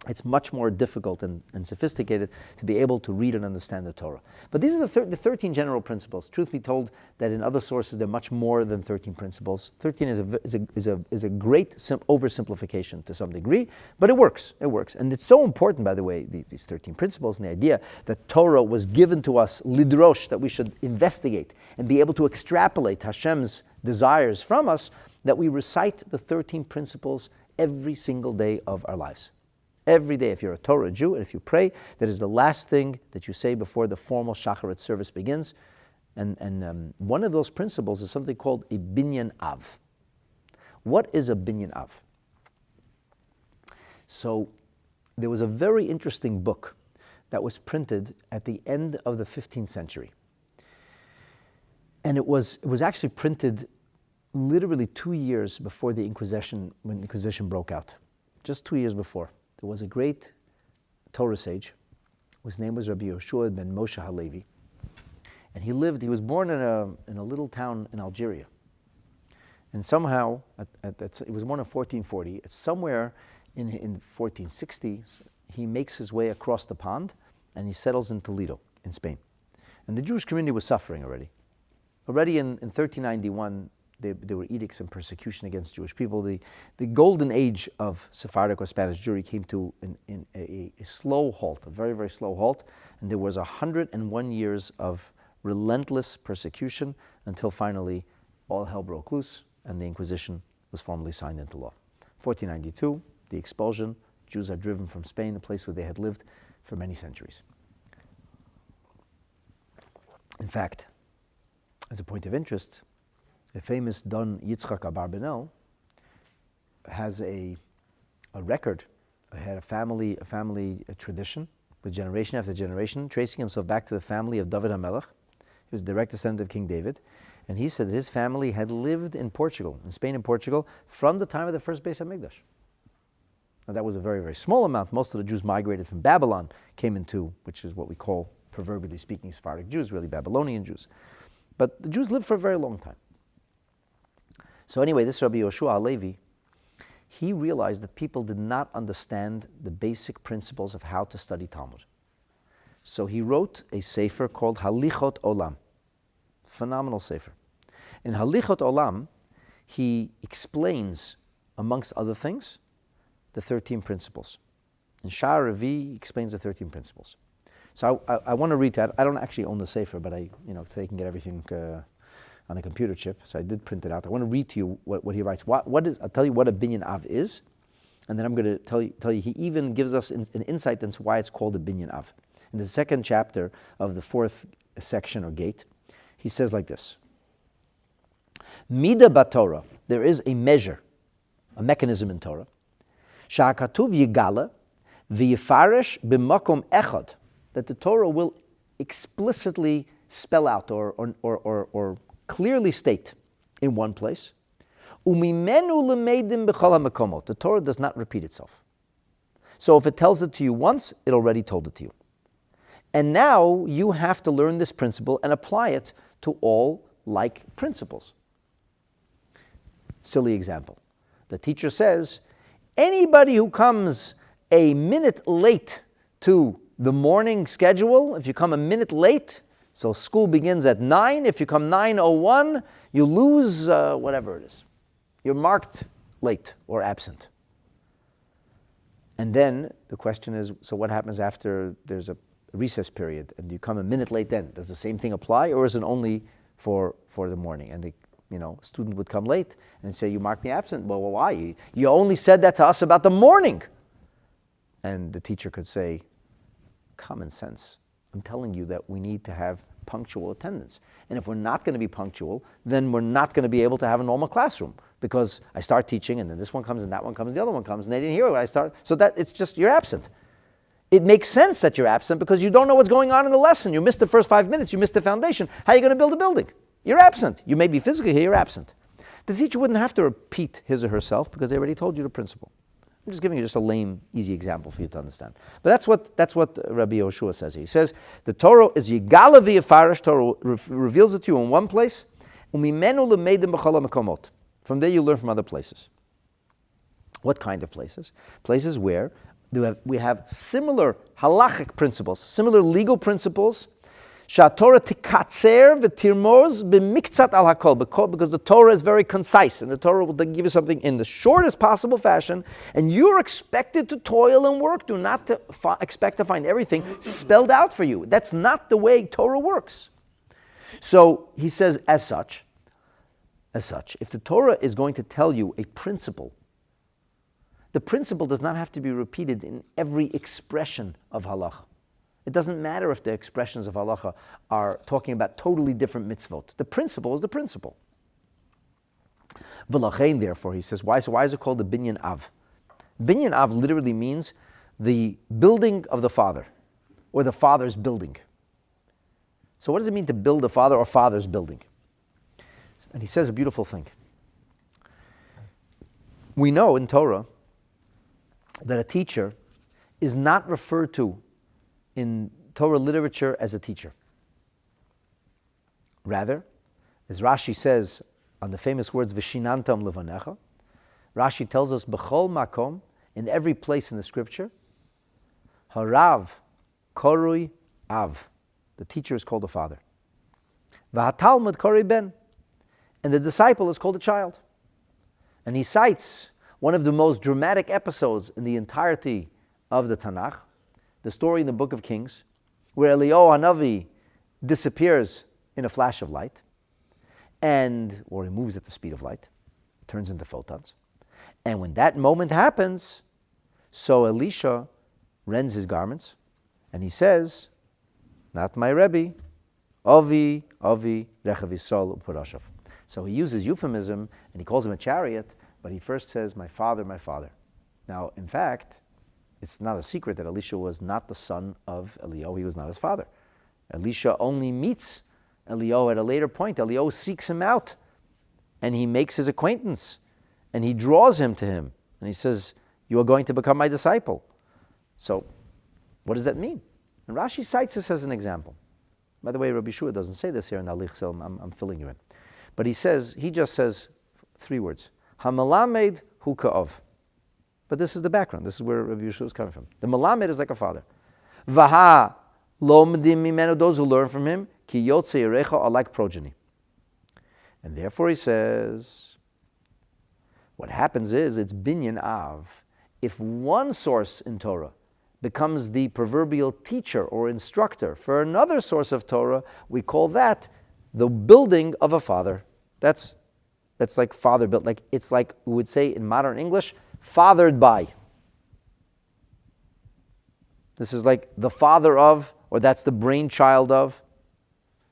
It's much more difficult and sophisticated to be able to read and understand the Torah. But these are the 13 general principles. Truth be told, that in other sources they're much more than 13 principles. 13 is a great oversimplification to some degree, but it works. It works. And it's so important, by the way, these 13 principles and the idea that Torah was given to us, lidrosh, that we should investigate and be able to extrapolate Hashem's desires from us, that we recite the 13 principles every single day of our lives. Every day, if you're a Torah Jew, and if you pray, that is the last thing that you say before the formal Shacharit service begins. And one of those principles is something called a binyan av. What is a binyan av? So there was a very interesting book that was printed at the end of the 15th century. And it was actually printed literally 2 years before the Inquisition, when the Inquisition broke out. Just 2 years before. There was a great Torah sage, whose name was Rabbi Yehoshua ben Moshe Halevi. And he was born in a little town in Algeria. And somehow, he was born in 1440, it's somewhere in 1460, he makes his way across the pond, and he settles in Toledo, in Spain. And the Jewish community was suffering already. Already in 1391, there were edicts and persecution against Jewish people. The golden age of Sephardic or Spanish Jewry came to a slow halt, a very, very slow halt. And there was 101 years of relentless persecution until finally all hell broke loose and the Inquisition was formally signed into law. 1492, the expulsion, Jews are driven from Spain, a place where they had lived for many centuries. In fact, as a point of interest, the famous Don Yitzchak Abarbanel has a record, had a family tradition, with generation after generation, tracing himself back to the family of David HaMelech. He was a direct descendant of King David. And he said that his family had lived in Portugal, in Spain and Portugal, from the time of the first Beis HaMikdash. Now that was a very, very small amount. Most of the Jews migrated from Babylon, came into, which is what we call proverbially speaking, Sephardic Jews, really Babylonian Jews. But the Jews lived for a very long time. So anyway, this Rabbi Yoshua HaLevi, he realized that people did not understand the basic principles of how to study Talmud. So he wrote a sefer called Halichot Olam. Phenomenal sefer. In Halichot Olam, he explains, amongst other things, the 13 principles. In Sha'ar Revi, he explains the 13 principles. So I want to read that. I don't actually own the sefer, but today you can get everything on a computer chip, so I did print it out. I want to read to you what he writes. I'll tell you what a binyan av is, and then I'm going to tell you he even gives us an insight into why it's called a binyan av. In the second chapter of the fourth section or gate, he says like this. Mida b'Torah, there is a measure, a mechanism in Torah. Sha'akatuv yigala v'yifaresh b'makom echad, that the Torah will explicitly spell out or clearly state in one place. Umimenu lemeidim b'chol hamakomot. The Torah does not repeat itself. So if it tells it to you once, it already told it to you. And now you have to learn this principle and apply it to all like principles. Silly example. The teacher says, anybody who comes a minute late to the morning schedule, if you come a minute late, so school begins at 9, if you come 9:01, you lose whatever it is. You're marked late or absent. And then the question is, so what happens after there's a recess period and you come a minute late then? Does the same thing apply, or is it only for the morning? And a student would come late and say, you marked me absent. Well, why? You only said that to us about the morning. And the teacher could say, common sense. I'm telling you that we need to have punctual attendance. And if we're not going to be punctual, then we're not going to be able to have a normal classroom, because I start teaching and then this one comes and that one comes and the other one comes and they didn't hear what I start. So that it's just, you're absent. It makes sense that you're absent because you don't know what's going on in the lesson. You missed the first 5 minutes. You missed the foundation. How are you going to build a building? You're absent. You may be physically here, you're absent. The teacher wouldn't have to repeat his or herself because they already told you the principle. I'm just giving you just a lame, easy example for you to understand. But that's what Rabbi Yoshua says here. He says, the Torah is Yigala v'Yafarish. Torah reveals it to you in one place. Umimenu lemeidim b'chol hamakomot. From there you learn from other places. What kind of places? Places where we have similar halachic principles, similar legal principles. Torah tikatzer v'tirmoz b'miktzat al hakol, because the Torah is very concise, and the Torah will give you something in the shortest possible fashion, and you're expected to toil and work. Do not expect to find everything spelled out for you. That's not the way Torah works. So he says, as such, if the Torah is going to tell you a principle, the principle does not have to be repeated in every expression of halacha. It doesn't matter if the expressions of halacha are talking about totally different mitzvot. The principle is the principle. V'lachein, therefore, he says, why is it called the binyan av? Binyan av literally means the building of the father, or the father's building. So what does it mean to build a father or father's building? And he says a beautiful thing. We know in Torah that a teacher is not referred to in Torah literature as a teacher. Rather, as Rashi says on the famous words, V'shinantam levanecha, Rashi tells us, B'chol makom, in every place in the scripture, Harav korui av, the teacher is called a father. V'hatalmud korui ben, and the disciple is called a child. And he cites one of the most dramatic episodes in the entirety of the Tanakh, the story in the book of Kings, where Eliyahu Hanavi disappears in a flash of light, or he moves at the speed of light, turns into photons. And when that moment happens, so Elisha rends his garments, and he says, not my Rebbe, Avi, Rechav Yisrael u'Parashav. So he uses euphemism, and he calls him a chariot, but he first says, my father, my father. Now, in fact, it's not a secret that Elisha was not the son of Eliyahu. He was not his father. Elisha only meets Eliyahu at a later point. Eliyahu seeks him out, and he makes his acquaintance, and he draws him to him. And he says, you are going to become my disciple. So, what does that mean? And Rashi cites this as an example. By the way, Rabbi Shua doesn't say this here in Alich, so I'm filling you in. But he just says 3 words. HaMelamed hu ka'ov. But this is the background. This is where Rabbi Yeshua is coming from. The Melamed is like a father. Vaha lomdim mimenu, those who learn from him, ki yotzei yerecha, are like progeny. And therefore he says, what happens is, it's binyan av. If one source in Torah becomes the proverbial teacher or instructor for another source of Torah, we call that the building of a father. That's like father built. Like it's like we would say in modern English, fathered by. This is like the father of, or that's the brainchild of.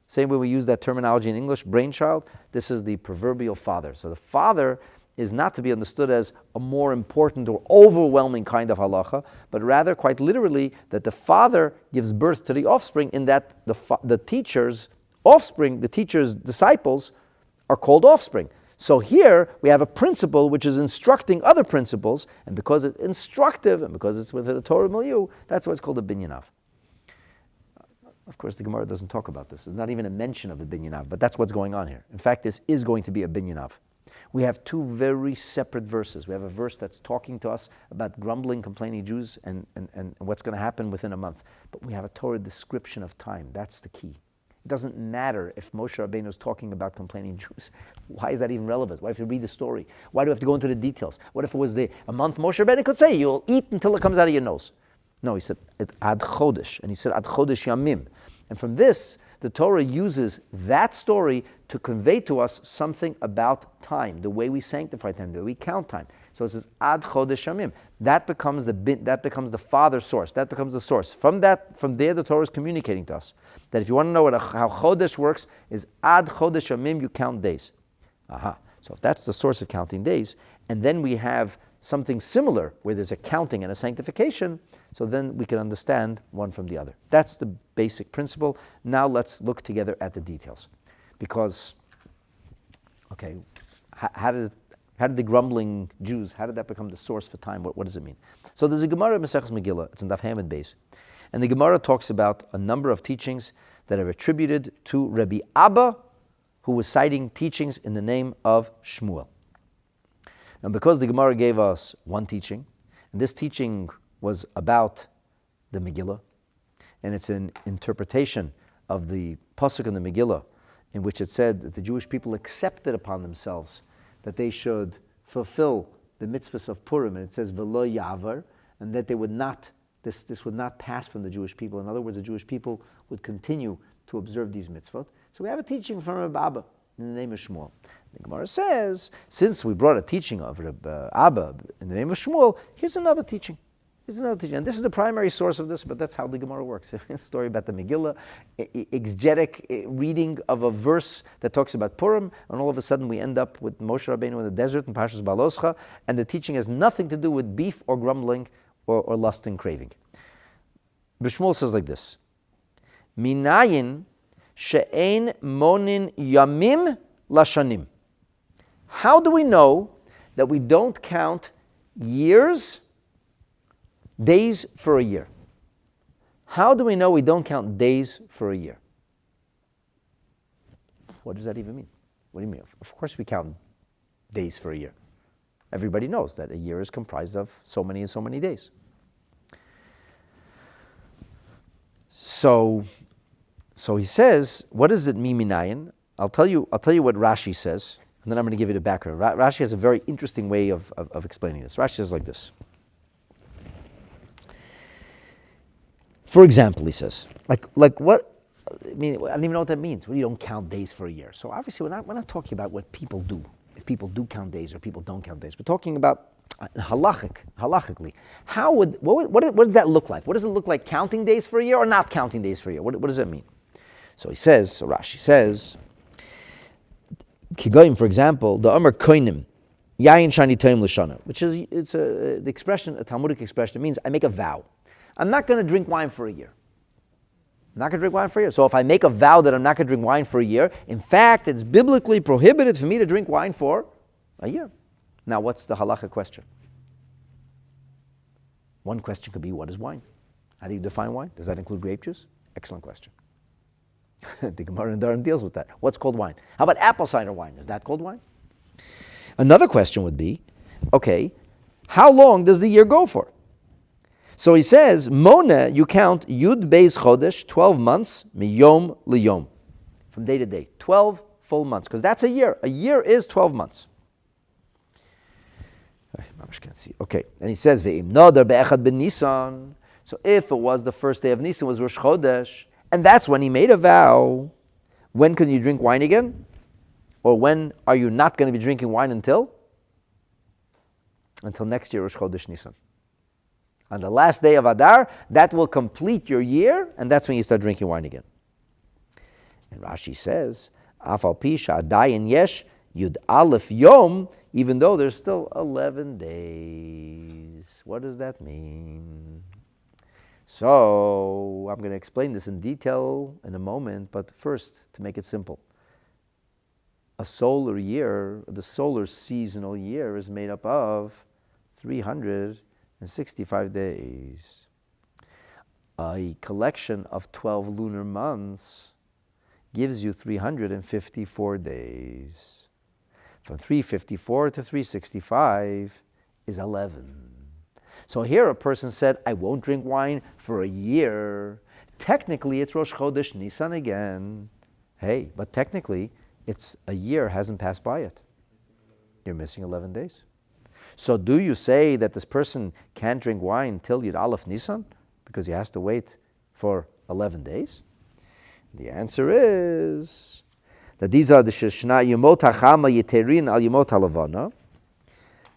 Same way we use that terminology in English, brainchild. This is the proverbial father. So the father is not to be understood as a more important or overwhelming kind of halacha, but rather quite literally that the father gives birth to the offspring, in that the teacher's offspring, the teacher's disciples, are called offspring. So here we have a principle which is instructing other principles, and because it's instructive and because it's within the Torah milieu, that's why it's called a binyan av. Of course, the Gemara doesn't talk about this. There's not even a mention of a binyan av, but that's what's going on here. In fact, this is going to be a binyan av. We have 2 very separate verses. We have a verse that's talking to us about grumbling, complaining Jews and what's going to happen within a month. But we have a Torah description of time. That's the key. It doesn't matter if Moshe Rabbeinu is talking about complaining Jews. Why is that even relevant? Why do we have to read the story? Why do we have to go into the details? What if it was a month Moshe Rabbeinu could say, you'll eat until it comes out of your nose? No, he said, it's ad chodesh. And he said, ad chodesh yamim. And from this, the Torah uses that story to convey to us something about time, the way we sanctify time, the way we count time. So it says ad chodesh yamim. That becomes the father source. That becomes the source. From there, the Torah is communicating to us that if you want to know how chodesh works, is ad chodesh yamim, you count days. So if that's the source of counting days, and then we have something similar where there's a counting and a sanctification, so then we can understand one from the other. That's the basic principle. Now let's look together at the details. Because, okay, how did the grumbling Jews, how did that become the source for time? What does it mean? So there's a Gemara in Maseches Megillah, it's in Daf Hamid Beis, and the Gemara talks about a number of teachings that are attributed to Rabbi Abba, who was citing teachings in the name of Shmuel. And because the Gemara gave us one teaching, and this teaching was about the Megillah, and it's an interpretation of the pasuk in the Megillah, in which it said that the Jewish people accepted upon themselves that they should fulfill the mitzvahs of Purim, and it says v'lo yavar, and that they would not, this would not pass from the Jewish people. In other words, the Jewish people would continue to observe these mitzvot. So we have a teaching from Rabbi Abba in the name of Shmuel. The Gemara says, since we brought a teaching of Rabbi Abba in the name of Shmuel, here's another teaching. And this is the primary source of this, but that's how the Gemara works. It's a story about the Megillah, exegetic reading of a verse that talks about Purim, and all of a sudden we end up with Moshe Rabbeinu in the desert in Parshas Baloscha, and the teaching has nothing to do with beef or grumbling or lust and craving. Bishmuel says like this: Minayin she'ein monin yamim lashanim. How do we know that we don't count days for a year? How do we know we don't count days for a year? What does that even mean? What do you mean? Of course we count days for a year. Everybody knows that a year is comprised of so many and so many days. So he says, what does it mean, minayin? I'll tell you what Rashi says, and then I'm going to give you the background. Rashi has a very interesting way of explaining this. Rashi says like this. For example, he says, like what? I mean, I don't even know what that means. Well, you don't count days for a year. So obviously, we're not talking about what people do. If people do count days or people don't count days, we're talking about halachically. What does that look like? What does it look like counting days for a year or not counting days for a year? What does that mean? So Rashi says, Kigoyim, for example, the Omer koinim, yayin shani toim l'shana, which is the expression, a Talmudic expression. It means I make a vow. I'm not going to drink wine for a year. I'm not going to drink wine for a year. So if I make a vow that I'm not going to drink wine for a year, in fact, it's biblically prohibited for me to drink wine for a year. Now, what's the halacha question? One question could be, what is wine? How do you define wine? Does that include grape juice? Excellent question. The Gemara in Durham deals with that. What's called wine? How about apple cider wine? Is that called wine? Another question would be, okay, how long does the year go for? So he says, Mona, you count Yud Beis Chodesh, 12 months, miyom liyom, from day to day. 12 full months, because that's a year. A year is 12 months. I can't see. Okay, and he says, Ve'im nodar be'echad ben Nisan. So if it was the first day of Nisan, was Rosh Chodesh, and that's when he made a vow, when can you drink wine again? Or when are you not going to be drinking wine until? Until next year, Rosh Chodesh Nisan. On the last day of Adar, that will complete your year, and that's when you start drinking wine again. And Rashi says, Afal Pisha Adayin Yesh Yud Aleph Yom, even though there's still 11 days. What does that mean? So, I'm going to explain this in detail in a moment, but first, to make it simple. A solar year, the solar seasonal year, is made up of 365 days. A collection of 12 lunar months gives you 354 days. From 354 to 365 is 11. So here a person said, I won't drink wine for a year. Technically, it's Rosh Chodesh Nisan again. Hey, but technically, it's a year hasn't passed by yet. You're missing 11 days. So do you say that this person can't drink wine till Yud Aleph Nisan because he has to wait for 11 days? The answer is that these are the Sheshna Yomot HaChama Yeterin Al Yomot HaLavana.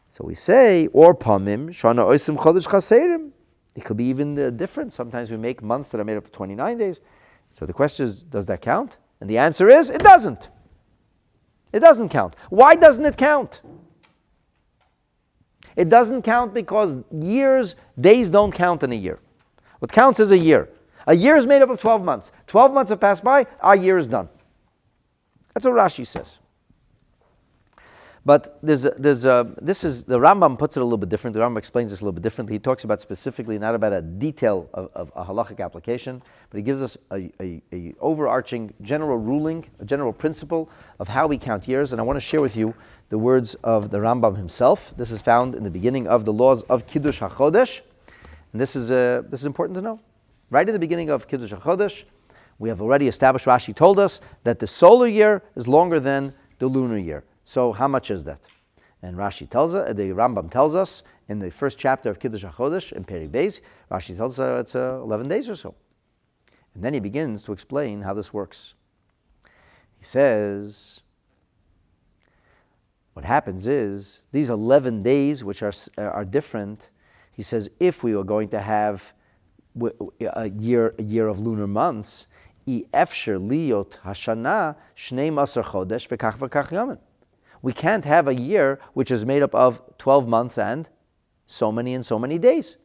So we say, or Pamim Shana Oisim Chodesh Chaserim. It could be even different. Sometimes we make months that are made up of 29 days. So the question is, does that count? And the answer is, it doesn't. It doesn't count. Why doesn't it count? It doesn't count because days don't count in a year. What counts is a year. A year is made up of 12 months. 12 months have passed by, our year is done. That's what Rashi says. But the Rambam puts it a little bit different. The Rambam explains this a little bit differently. He talks about specifically, not about a detail of a halachic application, but he gives us a overarching general ruling, a general principle of how we count years. And I want to share with you the words of the Rambam himself. This is found in the beginning of the laws of Kiddush HaChodesh. And this is important to know. Right at the beginning of Kiddush HaChodesh, we have already established, Rashi told us, that the solar year is longer than the lunar year. So how much is that? And Rashi tells us, the Rambam tells us in the first chapter of Kiddush HaChodesh, in Perek Beis, Rashi tells us it's 11 days or so. And then he begins to explain how this works. He says, what happens is, these 11 days, which are different, he says, if we were going to have a year of lunar months, efsher liyot hashana shnei masar chodesh v'kach v'kach yamin. We can't have a year which is made up of 12 months and so many days.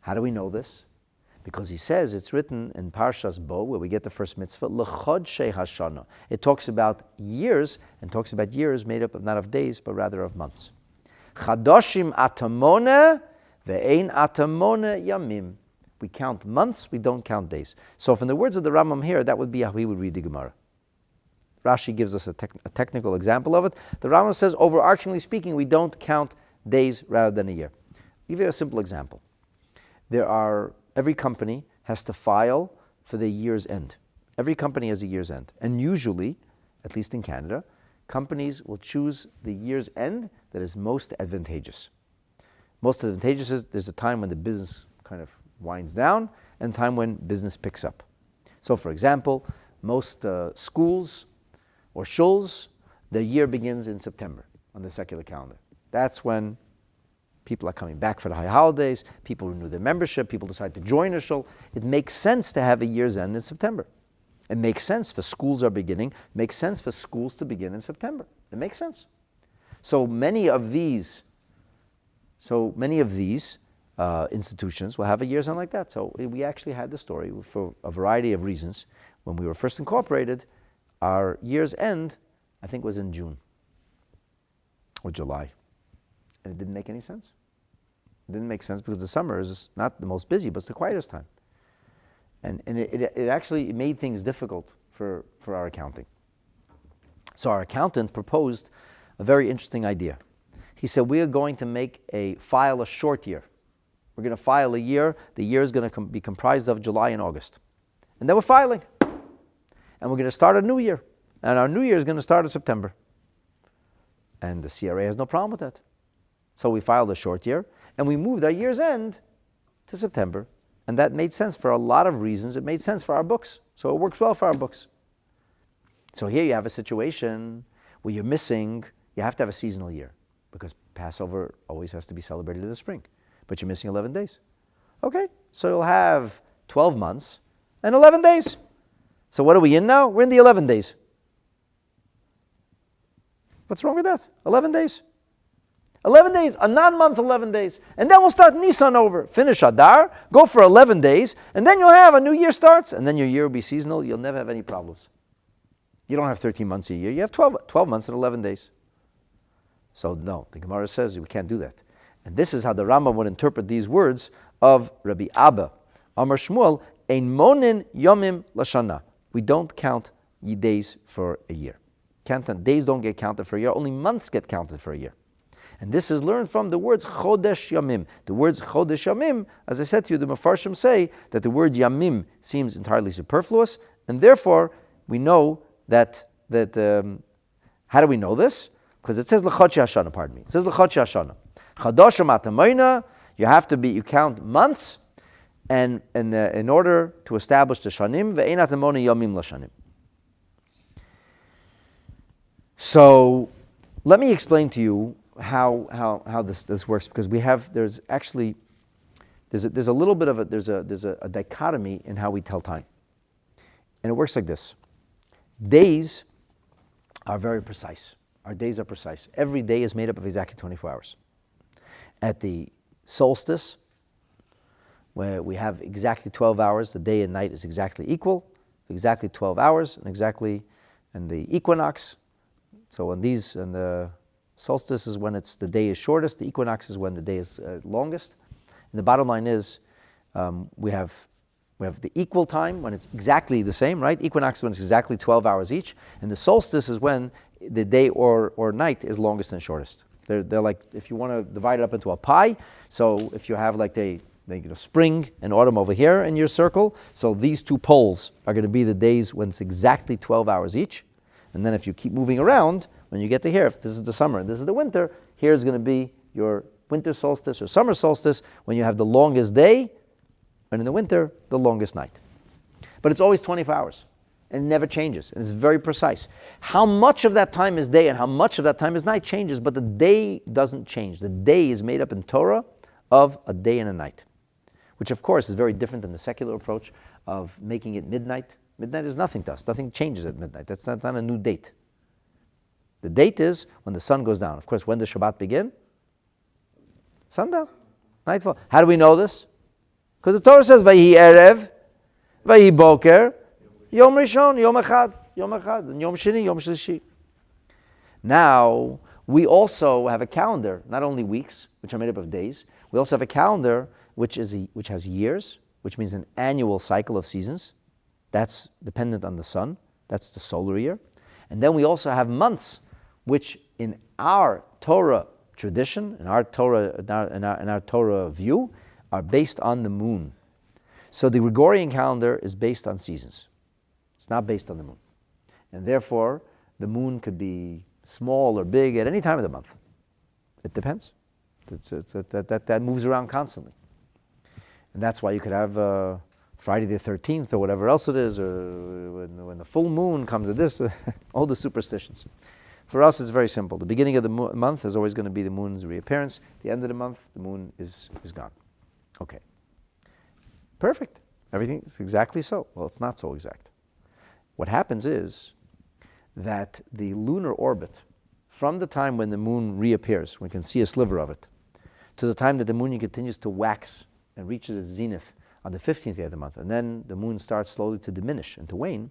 How do we know this? Because he says it's written in Parshas Bo, where we get the first mitzvah, l'chodshei hashana. It talks about years, and talks about years made up of not of days, but rather of months. Chadoshim atamona ve'ein atamona yamim. We count months, we don't count days. So from the words of the Rambam here, that would be how we would read the Gemara. Rashi gives us a technical example of it. The Rambam says, overarchingly speaking, we don't count days rather than a year. I'll give you a simple example. Every company has to file for the year's end. Every company has a year's end. And usually, at least in Canada, companies will choose the year's end that is most advantageous. Most advantageous is there's a time when the business kind of winds down and time when business picks up. So for example, most schools or shuls, the year begins in September on the secular calendar. That's when people are coming back for the high holidays, people renew their membership, people decide to join a shul. It makes sense to have a year's end in September. It makes sense for schools are beginning, it makes sense for schools to begin in September. It makes sense. So many of these institutions will have a year's end like that. So we actually had the story for a variety of reasons. When we were first incorporated, our year's end, I think, was in June or July. And it didn't make any sense. It didn't make sense because the summer is not the most busy, but it's the quietest time. And it actually made things difficult for our accounting. So our accountant proposed a very interesting idea. He said, we are going to file a short year. We're going to file a year. The year is going to be comprised of July and August. And then we're filing. And we're going to start a new year. And our new year is going to start in September. And the CRA has no problem with that. So we filed a short year, and we moved our year's end to September. And that made sense for a lot of reasons. It made sense for our books. So it works well for our books. So here you have a situation where you have to have a seasonal year, because Passover always has to be celebrated in the spring. But you're missing 11 days. Okay, so you'll have 12 months and 11 days. So what are we in now? We're in the 11 days. What's wrong with that? 11 days. 11 days, a non-month 11 days. And then we'll start Nisan over. Finish Adar, go for 11 days, and then you'll have a new year starts, and then your year will be seasonal. You'll never have any problems. You don't have 13 months a year. You have 12 months and 11 days. So no, the Gemara says we can't do that. And this is how the Rambam would interpret these words of Rabbi Abba. Omer Shmuel, ein monin yomim lashana. We don't count days for a year. Days don't get counted for a year. Only months get counted for a year. And this is learned from the words Chodesh Yamim. The words Chodesh Yamim, as I said to you, the Mefarshim say that the word Yamim seems entirely superfluous, and therefore we know that how do we know this? Because it says L'Chodshi Hashana, pardon me. It says L'Chodshi Hashana. Chadosh Matamoina, you count months, and in order to establish the Shanim, Ve'en Atamona Yamim L'Shanim. So let me explain to you how this works, because there's a little bit of a dichotomy in how we tell time, and it works like this. Days are very precise. Our days are precise. Every day is made up of exactly 24 hours. At the solstice, where we have exactly 12 hours, the day and night is exactly equal, exactly 12 hours, and the equinox. So and the solstice is when the day is shortest. The equinox is when the day is longest. And the bottom line is, we have the equal time when it's exactly the same, right? Equinox is when it's exactly 12 hours each, and the solstice is when the day or night is longest and shortest. They're like, if you want to divide it up into a pie, so if you have like spring and autumn over here in your circle, so these two poles are going to be the days when it's exactly 12 hours each. And then if you keep moving around, when you get to here, if this is the summer and this is the winter, here's going to be your winter solstice or summer solstice, when you have the longest day, and in the winter, the longest night. But it's always 24 hours, and it never changes, and it's very precise. How much of that time is day and how much of that time is night changes, but the day doesn't change. The day is made up in Torah of a day and a night, which of course is very different than the secular approach of making it midnight. Midnight is nothing to us. Nothing changes at midnight. That's not a new date. The date is when the sun goes down. Of course, when does Shabbat begin? Sundown, nightfall. How do we know this? Because the Torah says, Vayihi Erev, Vayihi Boker, Yom Rishon, Yom Echad, and Yom Sheni, Yom Shlishi. Now, we also have a calendar, not only weeks, which are made up of days. We also have a calendar which has years, which means an annual cycle of seasons. That's dependent on the sun. That's the solar year. And then we also have months, which in our Torah tradition, in our Torah view, are based on the moon. So the Gregorian calendar is based on seasons. It's not based on the moon. And therefore, the moon could be small or big at any time of the month. It depends. That moves around constantly. And that's why you could have Friday the 13th or whatever else it is, or when the full moon comes to this, all the superstitions. For us, it's very simple. The beginning of the month is always going to be the moon's reappearance. The end of the month, the moon is gone. Okay. Perfect. Everything is exactly so. Well, it's not so exact. What happens is that the lunar orbit, from the time when the moon reappears, we can see a sliver of it, to the time that the moon continues to wax and reaches its zenith on the 15th day of the month, and then the moon starts slowly to diminish and to wane,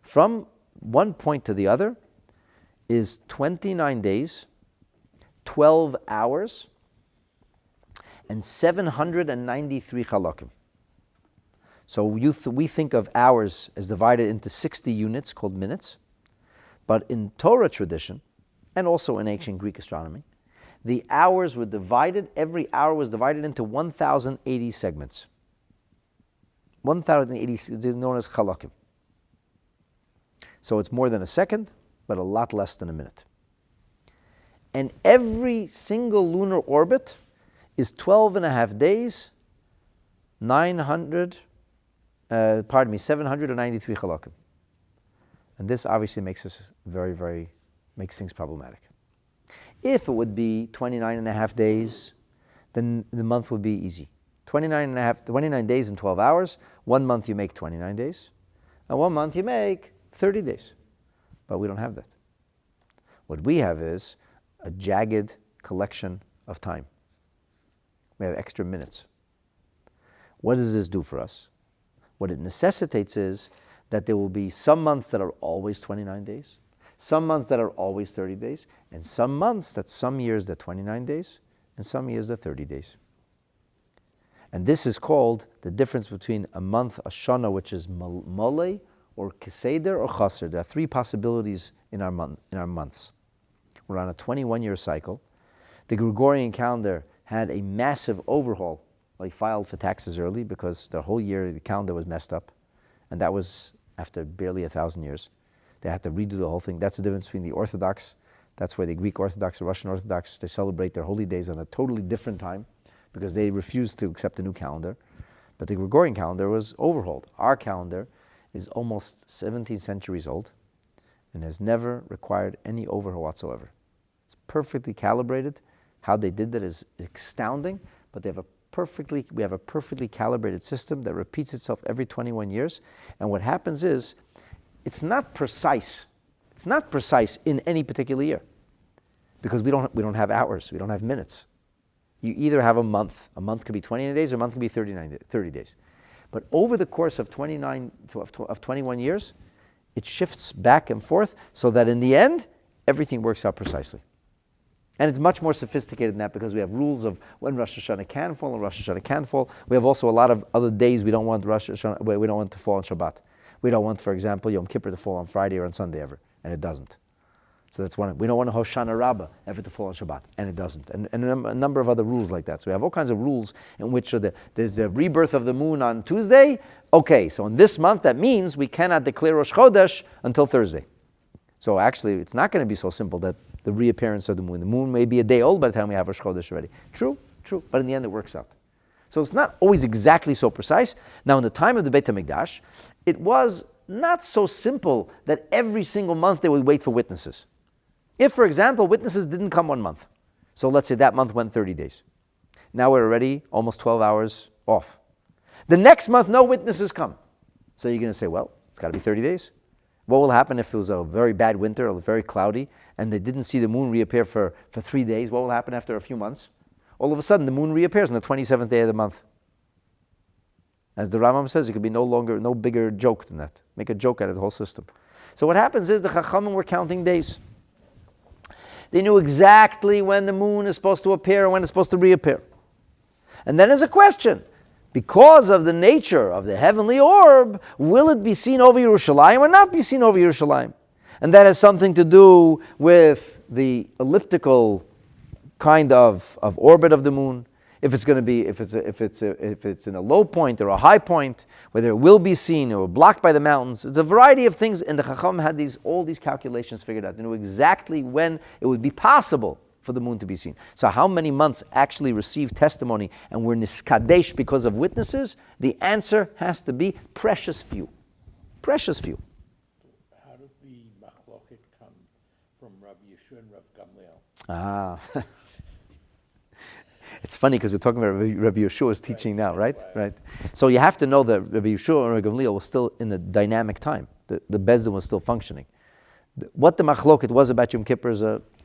from one point to the other is 29 days, 12 hours, and 793 chalakim. So we think of hours as divided into 60 units called minutes, but in Torah tradition, and also in ancient Greek astronomy, the hours were divided, every hour was divided into 1,080 segments. 1,080 is known as chalakim. So it's more than a second, but a lot less than a minute. And every single lunar orbit is 12 and a half days, 793 chalakim. And this obviously makes us makes things problematic. If it would be 29 and a half days, then the month would be easy. 29 days and 12 hours. 1 month you make 29 days, and 1 month you make 30 days. But we don't have that. What we have is a jagged collection of time. We have extra minutes. What does this do for us? What it necessitates is that there will be some months that are always 29 days, some months that are always 30 days, and some years that 29 days, and some years that 30 days. And this is called the difference between a month, a shana, which is mole, or keseder, or chaser. There are three possibilities in our months. We're on a 21-year cycle. The Gregorian calendar had a massive overhaul. They filed for taxes early because the whole year the calendar was messed up. And that was after barely 1,000 years. They had to redo the whole thing. That's the difference between the Orthodox. That's why the Greek Orthodox and Russian Orthodox, they celebrate their holy days on a totally different time because they refused to accept a new calendar. But the Gregorian calendar was overhauled. Our calendar is almost 17 centuries old and has never required any overhaul whatsoever. It's perfectly calibrated. How they did that is astounding, but we have a perfectly calibrated system that repeats itself every 21 years. And what happens is, it's not precise. It's not precise in any particular year because we don't have hours. We don't have minutes. You either have a month. A month could be 29 days, or a month could be 30 days. But over the course of 21 years, it shifts back and forth so that in the end, everything works out precisely. And it's much more sophisticated than that because we have rules of when Rosh Hashanah can fall and Rosh Hashanah can't fall. We have also a lot of other days we don't want Rosh Hashanah, we don't want to fall on Shabbat. We don't want, for example, Yom Kippur to fall on Friday or on Sunday ever, and it doesn't. So that's one. We don't want Hoshana Rabbah ever to fall on Shabbat, and it doesn't. And a number of other rules like that. So we have all kinds of rules in which there's the rebirth of the moon on Tuesday. Okay, so in this month that means we cannot declare Rosh Chodesh until Thursday. So actually, it's not going to be so simple that the reappearance of the moon. The moon may be a day old by the time we have Rosh Chodesh already. True, but in the end it works out. So it's not always exactly so precise. Now in the time of the Beit HaMikdash, it was not so simple that every single month they would wait for witnesses. If, for example, witnesses didn't come 1 month, so let's say that month went 30 days. Now we're already almost 12 hours off. The next month, no witnesses come. So you're going to say, well, it's got to be 30 days. What will happen if it was a very bad winter or very cloudy and they didn't see the moon reappear for 3 days? What will happen after a few months? All of a sudden, the moon reappears on the 27th day of the month. As the Rambam says, it could be no bigger joke than that. Make a joke out of the whole system. So what happens is the Chachamim were counting days. They knew exactly when the moon is supposed to appear and when it's supposed to reappear. And then there's a question. Because of the nature of the heavenly orb, will it be seen over Yerushalayim or not be seen over Yerushalayim? And that has something to do with the elliptical kind of orbit of the moon. If it's going to be, if it's in a low point or a high point, whether it will be seen or blocked by the mountains. It's a variety of things, and the Chacham had all these calculations figured out. They knew exactly when it would be possible for the moon to be seen. So how many months actually received testimony and were niskadesh because of witnesses? The answer has to be precious few. Precious few. How did the machloket come from Rabbi Yeshua and Rav Gamliel? It's funny because we're talking about Rabbi Yeshua's teaching now, right? Right. So you have to know that Rabbi Yeshua and Rabbi Gamliel was still in a dynamic time. The Bezdin was still functioning. What the machloket was about Yom Kippur is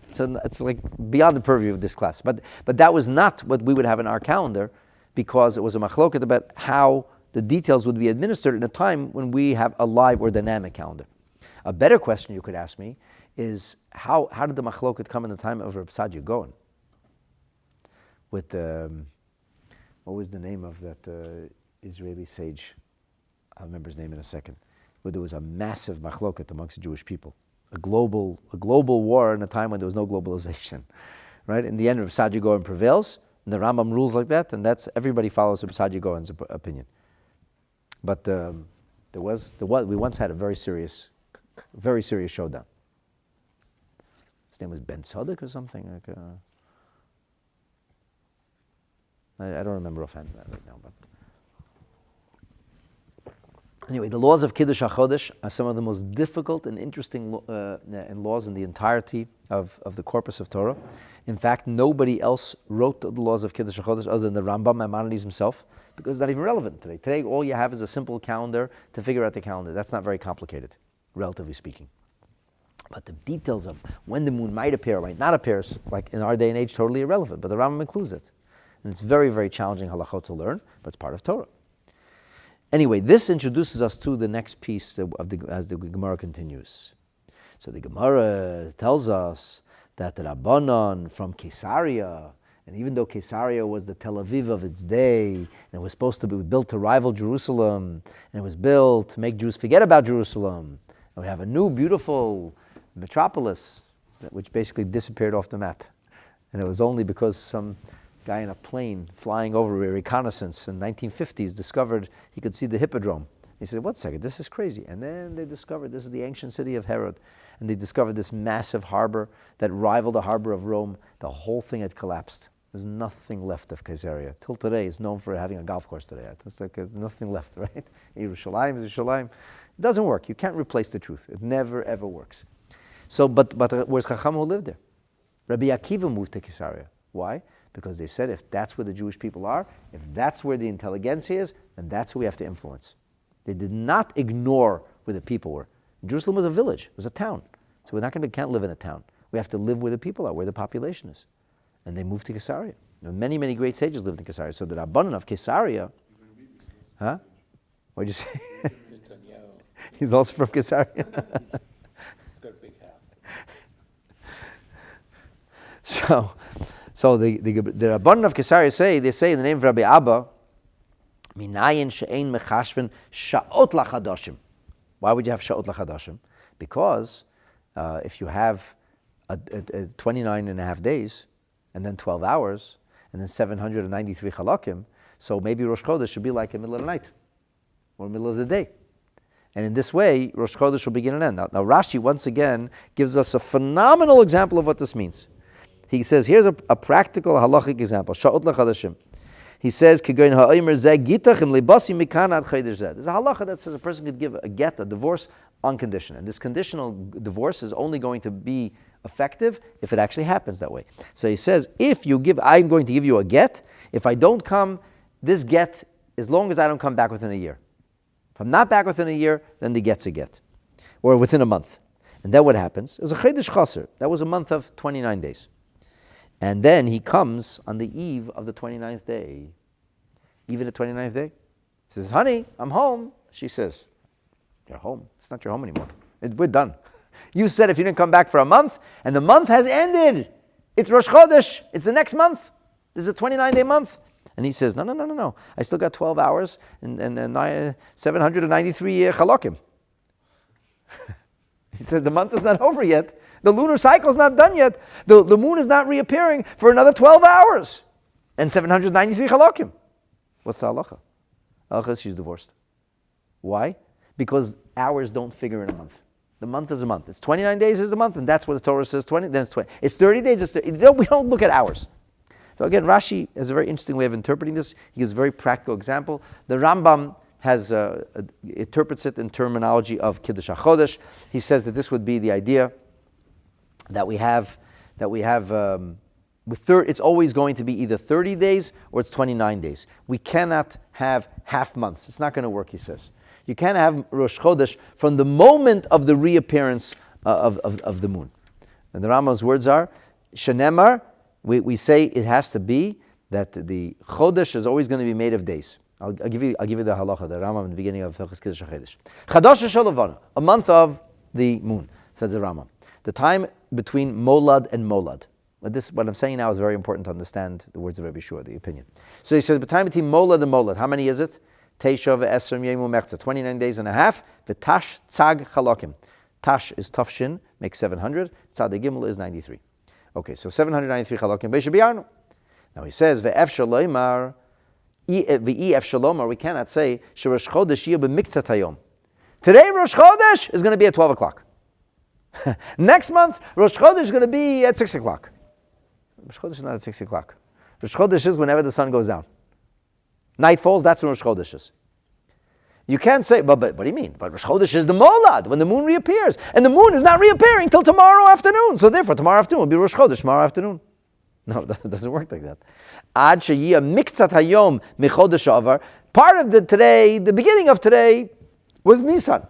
it's like beyond the purview of this class. But that was not what we would have in our calendar because it was a machloket about how the details would be administered in a time when we have a live or dynamic calendar. A better question you could ask me is how did the machloket come in the time of Reb Sadia Gaon? With what was the name of that Israeli sage? I'll remember his name in a second. Where there was a massive machloket amongst the Jewish people. A global war in a time when there was no globalization. Right? In the end, Rav Saadia Gaon prevails, and the Rambam rules like that, and that's everybody follows Rav Saadia Gaon's opinion. But we once had a very serious showdown. His name was Ben Tzadok or something. Like, I don't remember offhand that right now. But anyway, the laws of Kiddush HaChodesh are some of the most difficult and interesting laws in the entirety of the corpus of Torah. In fact, nobody else wrote the laws of Kiddush HaChodesh other than the Rambam Maimonides himself, because it's not even relevant today. Today, all you have is a simple calendar to figure out the calendar. That's not very complicated, relatively speaking. But the details of when the moon might appear or might not appear, like in our day and age, totally irrelevant. But the Rambam includes it. And it's very, very challenging halachot to learn, but it's part of Torah. Anyway, this introduces us to the next piece as the Gemara continues. So the Gemara tells us that the Rabbanon from Caesarea, and even though Caesarea was the Tel Aviv of its day, and it was supposed to be built to rival Jerusalem, and it was built to make Jews forget about Jerusalem, and we have a new beautiful metropolis, which basically disappeared off the map. And it was only because some guy in a plane flying over a reconnaissance in the 1950s discovered he could see the Hippodrome. He said, "One second, this is crazy." And then they discovered this is the ancient city of Herod. And they discovered this massive harbor that rivaled the harbor of Rome. The whole thing had collapsed. There's nothing left of Caesarea. Till today, it's known for having a golf course today. It's like there's nothing left, right? Yerushalayim is Yerushalayim. It doesn't work. You can't replace the truth. It never, ever works. So, but where's Chacham who lived there? Rabbi Akiva moved to Caesarea. Why? Because they said if that's where the Jewish people are, if that's where the intelligentsia is, then that's who we have to influence. They did not ignore where the people were. Jerusalem was a village, it was a town. So can't live in a town. We have to live where the people are, where the population is. And they moved to Caesarea. Many, many great sages lived in Caesarea. So the Rabbanan of Caesarea, huh? What'd you say? He's also from Caesarea. He's got a big house. So the Rabbanan of Caesarea say in the name of Rabbi Abba, Minayin she'ein mechashven sha'ot lachadashim. Why would you have sha'ot lachadashim? Because if you have 29 and a half days, and then 12 hours, and then 793 halakim, so maybe Rosh Chodesh should be like in the middle of the night, or middle of the day. And in this way, Rosh Chodesh will begin and end. Now Rashi, once again, gives us a phenomenal example of what this means. He says, here's a practical halachic example, sha'ot lachadashim. He says, there's a halacha that says a person could give a get, a divorce, on condition. And this conditional divorce is only going to be effective if it actually happens that way. So he says, I'm going to give you a get. If I don't come, this get, as long as I don't come back within a year. If I'm not back within a year, then the get's a get. Or within a month. And then what happens? It was a Chodesh Chaser. That was a month of 29 days. And then he comes on the eve of the 29th day. Even the 29th day. He says, "Honey, I'm home." She says, "You're home. It's not your home anymore. We're done. You said if you didn't come back for a month, and the month has ended. It's Rosh Chodesh. It's the next month. This is a 29-day month." And he says, No. I still got 12 hours and 793 chalakim. He says, the month is not over yet. The lunar cycle is not done yet. The moon is not reappearing for another 12 hours and 793 halakim. What's the halacha? Halacha, she's divorced. Why? Because hours don't figure in a month. The month is a month. It's 29 days is a month, and that's what the Torah says 20, then it's 20. It's 30 days, it's 30. We don't look at hours. So again, Rashi has a very interesting way of interpreting this. He gives a very practical example. The Rambam interprets it in terminology of Kiddush HaChodesh. He says that this would be the idea that we have it's always going to be either 30 days or it's 29 days. We cannot have half months. It's not going to work, he says. You can't have Rosh Chodesh from the moment of the reappearance of the moon. And the Rambam's words are, Shenemar, we say it has to be that the Chodesh is always going to be made of days. I'll give you the halacha, the Rambam in the beginning of Kiddush HaChodesh. Chadash Shalavana, a month of the moon, says the Rambam. The time between Molad and Molad. But what I'm saying now is very important to understand the words of Rabbi Yeshua, the opinion. So he says, the time between Molad and Molad, how many is it? Teisha ve'esrim yemu mechza, 29 days and a half. V'tash tzag chalokim. Tash is tafshin, makes 700. Tzad gimel is 93. Okay, so 793 chalokim beisha biyarnu. Now he says, ve'ef shaloimar, ve'ef shalomar, we cannot say, she'rosh chodesh yeh b'miktzat hayom. Today, Rosh Chodesh is going to be at 12 o'clock. Next month, Rosh Chodesh is going to be at 6 o'clock. Rosh Chodesh is not at 6 o'clock. Rosh Chodesh is whenever the sun goes down. Night falls, that's when Rosh Chodesh is. You can't say, but what do you mean? But Rosh Chodesh is the Molad, when the moon reappears. And the moon is not reappearing till tomorrow afternoon. So therefore, tomorrow afternoon will be Rosh Chodesh, tomorrow afternoon. No, it doesn't work like that. Ad sheyia miktzat hayom michodesh avar. Part of today, the beginning of today, was Nisan.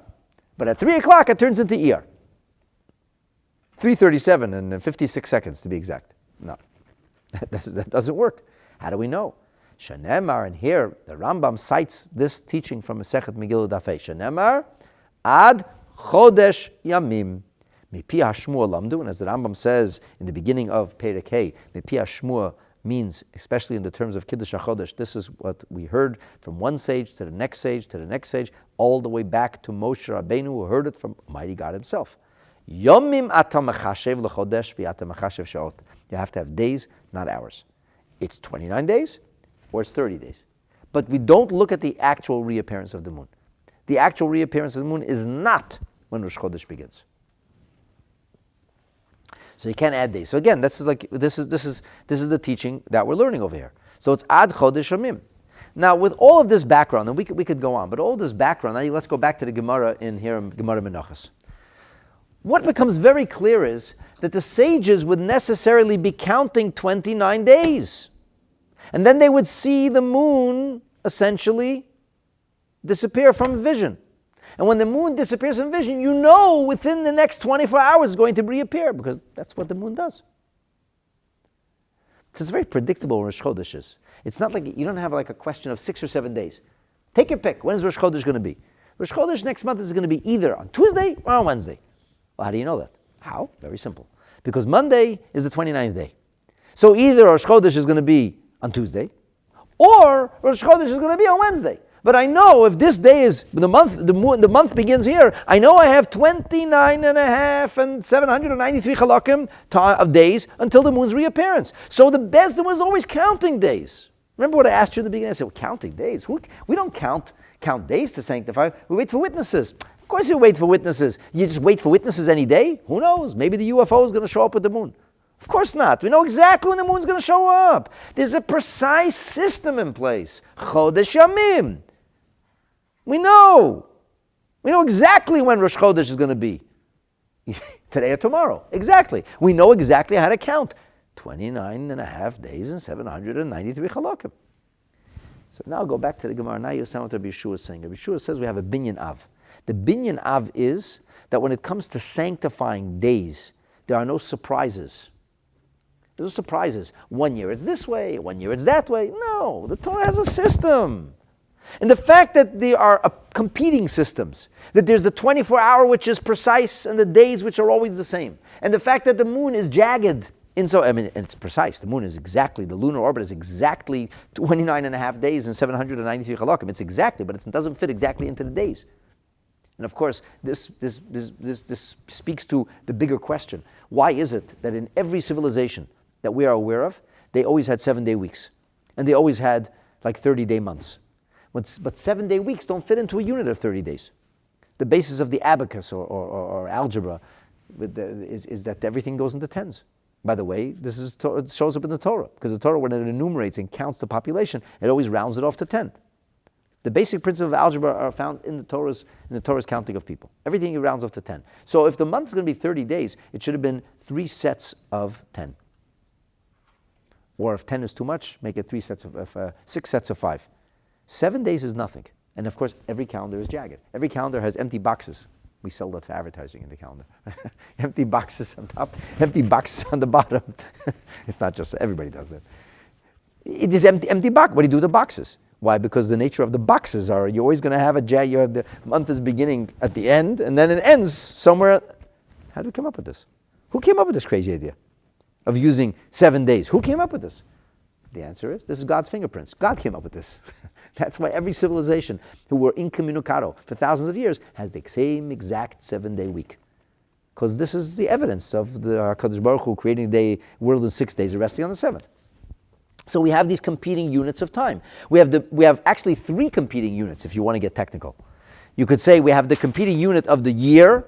But at 3 o'clock, it turns into Iyar. 3:37 and 56 seconds to be exact. No, that doesn't work. How do we know? Shanemar, and here the Rambam cites this teaching from Masechet Megillah Dafei. Shanemar ad chodesh yamim mipi hashmua lamdu. And as the Rambam says in the beginning of Perek Hey, mipi hashmua means, especially in the terms of Kiddush HaChodesh, this is what we heard from one sage to the next sage to the next sage, all the way back to Moshe Rabbeinu, who heard it from Almighty God Himself. Yomim ata mechashev lechodesh v'ata mechashev shaot. You have to have days, not hours. It's 29 days or it's 30 days. But we don't look at the actual reappearance of the moon. The actual reappearance of the moon is not when Rosh Chodesh begins. So you can't add days. So again, this is the teaching that we're learning over here. So it's ad chodesh yamim. Now, with all of this background, and we could go on, but all this background, now let's go back to the Gemara in here, Gemara Menachot. What becomes very clear is that the sages would necessarily be counting 29 days. And then they would see the moon essentially disappear from vision. And when the moon disappears from vision, you know within the next 24 hours it's going to reappear, because that's what the moon does. So it's very predictable when Rosh Chodesh is. It's not like you don't have like a question of 6 or 7 days. Take your pick. When is Rosh Chodesh going to be? Rosh Chodesh next month is going to be either on Tuesday or on Wednesday. Well, how do you know that? How? Very simple. Because Monday is the 29th day. So either Rosh Chodesh is going to be on Tuesday, or Rosh Chodesh is going to be on Wednesday. But I know if this day is the month begins here, I know I have 29 and a half and 793 chalakim of days until the moon's reappearance. So the Bezdin was always counting days. Remember what I asked you in the beginning? I said, well, counting days? We don't count days to sanctify. We wait for witnesses. Of course you wait for witnesses. You just wait for witnesses any day? Who knows? Maybe the UFO is going to show up with the moon. Of course not. We know exactly when the moon's going to show up. There's a precise system in place. Chodesh Yamim. We know exactly when Rosh Chodesh is going to be. Today or tomorrow. Exactly. We know exactly how to count. 29 and a half days and 793 chalakim. So now go back to the Gemara. Now you understand what Rabbi Yeshua is saying. Rabbi Yeshua says we have a binyan av. The binyan av is that when it comes to sanctifying days, there are no surprises. There's no surprises. 1 year it's this way, 1 year it's that way. No, the Torah has a system. And the fact that there are competing systems, that there's the 24-hour which is precise and the days which are always the same, and the fact that the moon is jagged, and it's precise. The moon is exactly, the lunar orbit is exactly 29 and a half days and 793 chalakim. It's exactly, but it doesn't fit exactly into the days. And of course, this speaks to the bigger question. Why is it that in every civilization that we are aware of, they always had 7-day weeks, and they always had like 30-day months? But 7-day weeks don't fit into a unit of 30 days. The basis of the abacus or algebra is that everything goes into tens. By the way, it shows up in the Torah, because the Torah, when it enumerates and counts the population, it always rounds it off to 10. The basic principles of algebra are found in the Torah's counting of people. Everything rounds off to 10. So if the month is going to be 30 days, it should have been 3 sets of 10. Or if 10 is too much, make it 6 sets of 5. 7 days is nothing. And of course, every calendar is jagged. Every calendar has empty boxes. We sell that for advertising in the calendar. Empty boxes on top, empty boxes on the bottom. It's not just, everybody does it. It is empty box. What do you do with the boxes? Why? Because the nature of the boxes are, you're always going to have the month is beginning at the end, and then it ends somewhere. How did we come up with this? Who came up with this crazy idea? of using 7 days. Who came up with this? The answer is, this is God's fingerprints. God came up with this. That's why every civilization who were incommunicado for thousands of years has the same exact 7-day week. Because this is the evidence of the HaKadosh Baruch Hu creating the world in 6 days and resting on the 7th. So we have these competing units of time. We have actually 3 competing units, if you want to get technical. You could say we have the competing unit of the year,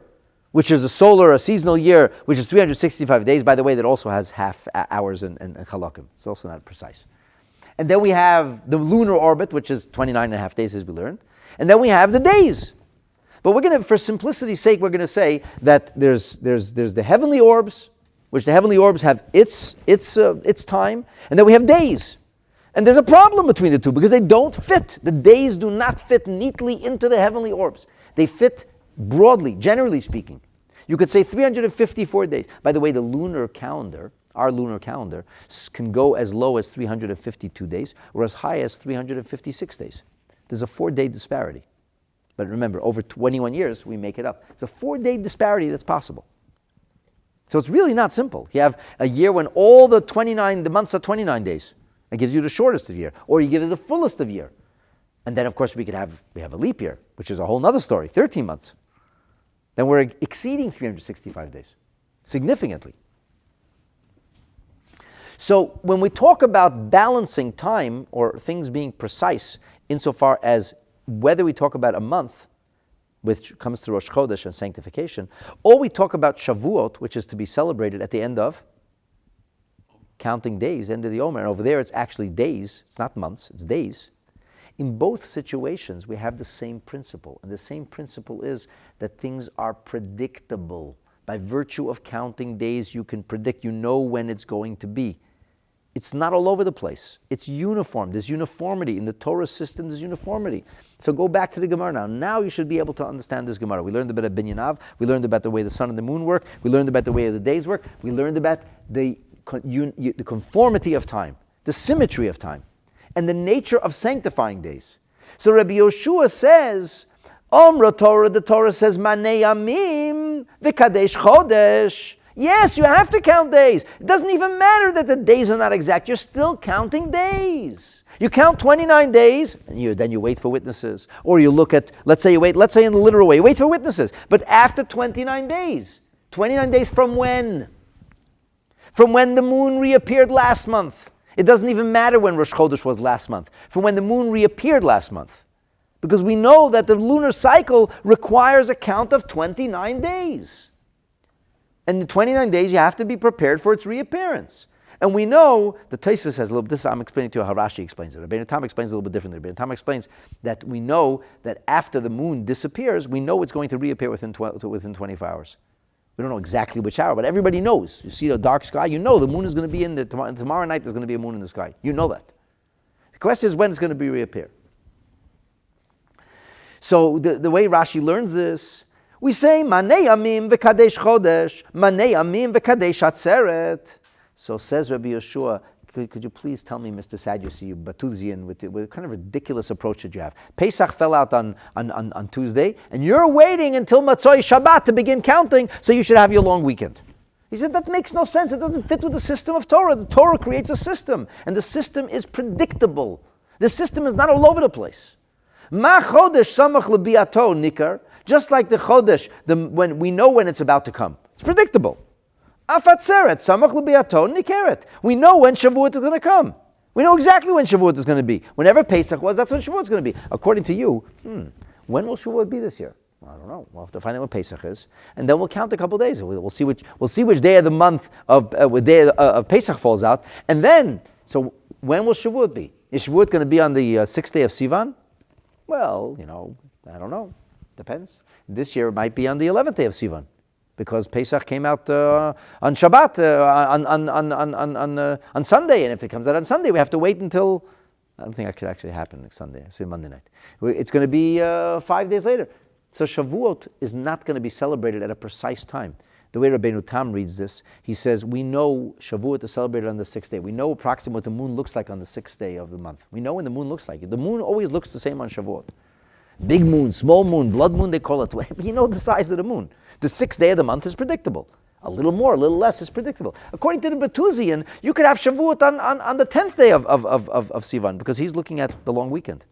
which is a seasonal year, which is 365 days. By the way, that also has half hours and chalakim. It's also not precise. And then we have the lunar orbit, which is 29 and a half days, as we learned. And then we have the days. But we're going to, for simplicity's sake, we're going to say that there's the heavenly orbs, which the heavenly orbs have its time, and then we have days. And there's a problem between the two because they don't fit. The days do not fit neatly into the heavenly orbs. They fit broadly, generally speaking. You could say 354 days. By the way, the lunar calendar, our lunar calendar, can go as low as 352 days or as high as 356 days. There's a 4-day disparity. But remember, over 21 years, we make it up. It's a 4-day disparity that's possible. So it's really not simple. You have a year when all the months are 29 days. It gives you the shortest of year. Or you give it the fullest of year. And then, of course, we have a leap year, which is a whole other story, 13 months. Then we're exceeding 365 days, significantly. So when we talk about balancing time or things being precise, insofar as whether we talk about a month, which comes to Rosh Chodesh and sanctification, or we talk about Shavuot, which is to be celebrated at the end of counting days, end of the Omer. And over there it's actually days, it's not months, it's days. In both situations, we have the same principle. And the same principle is that things are predictable. By virtue of counting days, you can predict, you know when it's going to be. It's not all over the place. It's uniform. There's uniformity. In the Torah system, there's uniformity. So go back to the Gemara now. Now you should be able to understand this Gemara. We learned about a Binyanav. We learned about the way the sun and the moon work. We learned about the way the days work. We learned about the conformity of time, the symmetry of time, and the nature of sanctifying days. So Rabbi Yoshua says, Omer Torah, the Torah says, Manei Yamim v'kadesh chodesh. Yes, you have to count days. It doesn't even matter that the days are not exact. You're still counting days. You count 29 days, and then you wait for witnesses. Or you look at, let's say in the literal way, you wait for witnesses. But after 29 days from when? From when the moon reappeared last month. It doesn't even matter when Rosh Chodesh was last month. From when the moon reappeared last month. Because we know that the lunar cycle requires a count of 29 days. And in 29 days, you have to be prepared for its reappearance. And we know, the Tosfos has a little, this I'm explaining to you how Rashi explains it. Rabbeinu Tam explains it a little bit differently. Rabbeinu Tam explains that we know that after the moon disappears, we know it's going to reappear within 24 hours. We don't know exactly which hour, but everybody knows. You see the dark sky, you know the moon is going to be tomorrow night there's going to be a moon in the sky. You know that. The question is when it's going to be reappear. So the way Rashi learns this, we say, Manei Yamim v'kadesh chodesh, Manei Yamim v'kadesh atzeret. So says Rabbi Yeshua, could you please tell me, Mr. Sadducee, you Batuzian, with the kind of ridiculous approach that you have. Pesach fell out on Tuesday, and you're waiting until Matzoi Shabbat to begin counting, so you should have your long weekend. He said, that makes no sense. It doesn't fit with the system of Torah. The Torah creates a system, and the system is predictable. The system is not all over the place. Ma chodesh samach lebiato nikar. Just like the Chodesh, when we know when it's about to come. It's predictable. Afatzeret, samach l'biaton nikeret. We know when Shavuot is going to come. We know exactly when Shavuot is going to be. Whenever Pesach was, that's when Shavuot is going to be. According to you, when will Shavuot be this year? I don't know. We'll have to find out when Pesach is, and then we'll count a couple of days. We'll see which day of the month of Pesach falls out, and then. So when will Shavuot be? Is Shavuot going to be on the 6th day of Sivan? Well, I don't know. Depends. This year it might be on the 11th day of Sivan, because Pesach came out on Shabbat, on Sunday, and if it comes out on Sunday, we have to wait until, I don't think that could actually happen next Sunday, it's Monday night. It's going to be 5 days later. So Shavuot is not going to be celebrated at a precise time. The way Rabbeinu Tam reads this, he says, we know Shavuot is celebrated on the 6th day. We know approximately what the moon looks like on the 6th day of the month. We know when the moon looks like. The moon always looks the same on Shavuot. Big moon, small moon, blood moon, they call it. But you know the size of the moon. The 6th day of the month is predictable. A little more, a little less is predictable. According to the Betuzian, you could have Shavuot on the 10th day of Sivan because he's looking at the long weekend.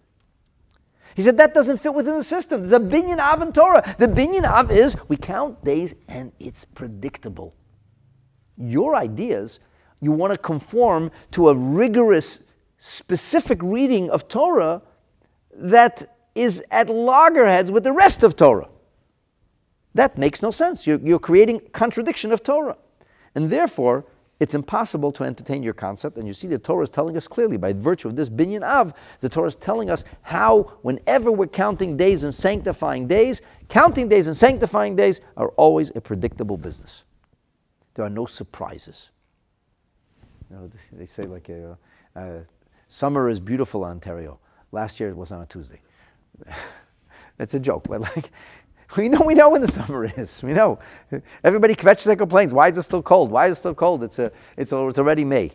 He said that doesn't fit within the system. There's a binyan av in Torah. The binyan av is we count days and it's predictable. Your ideas, you want to conform to a rigorous, specific reading of Torah that is at loggerheads with the rest of Torah. That makes no sense. You're creating contradiction of Torah. And therefore, it's impossible to entertain your concept. And you see the Torah is telling us clearly, by virtue of this binyan av, the Torah is telling us how, whenever we're counting days and sanctifying days, counting days and sanctifying days are always a predictable business. There are no surprises. They say like summer is beautiful in Ontario. Last year it was on a Tuesday. That's a joke, but like, we know when the summer is. We know. Everybody kvetches and complains. Why is it still cold? Why is it still cold? It's already May.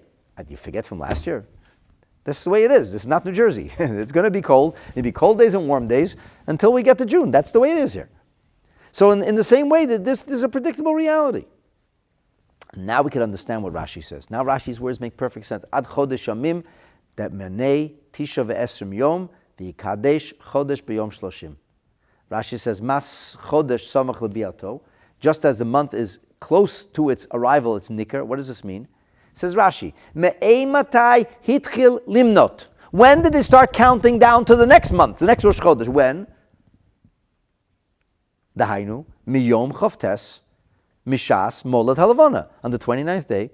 You forget from last year. This is the way it is. This is not New Jersey. It's going to be cold. It'll be cold days and warm days until we get to June. That's the way it is here. So in the same way, that this is a predictable reality. And now we can understand what Rashi says. Now Rashi's words make perfect sense. Ad chodesh yamim, that menei tisha ve'esrim yom, v'yikadesh chodesh b'yom shloshim. Rashi says, Mas Chodesh Samach Lebiato, just as the month is close to its arrival, its nikar. What does this mean? Says Rashi, Me'ei matai hitchil limnot. When did they start counting down to the next month, the next Rosh Chodesh? When? Dahainu, miyom chavtes, mishas molat halavana. On the 29th day,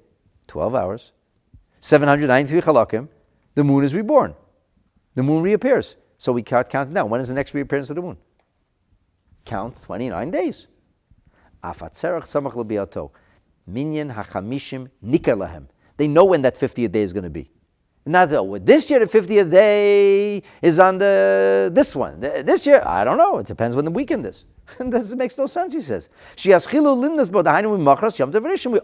12 hours, 793 chalakim, the moon is reborn. The moon reappears. So we start counting down. When is the next reappearance of the moon? Count 29 days. Afatzerach samach lebiato. Minyan hachamishim nikar lahem. They know when that 50th day is going to be. Not this year the 50th day is on this one. This year, I don't know. It depends when the weekend is. And this makes no sense, he says. We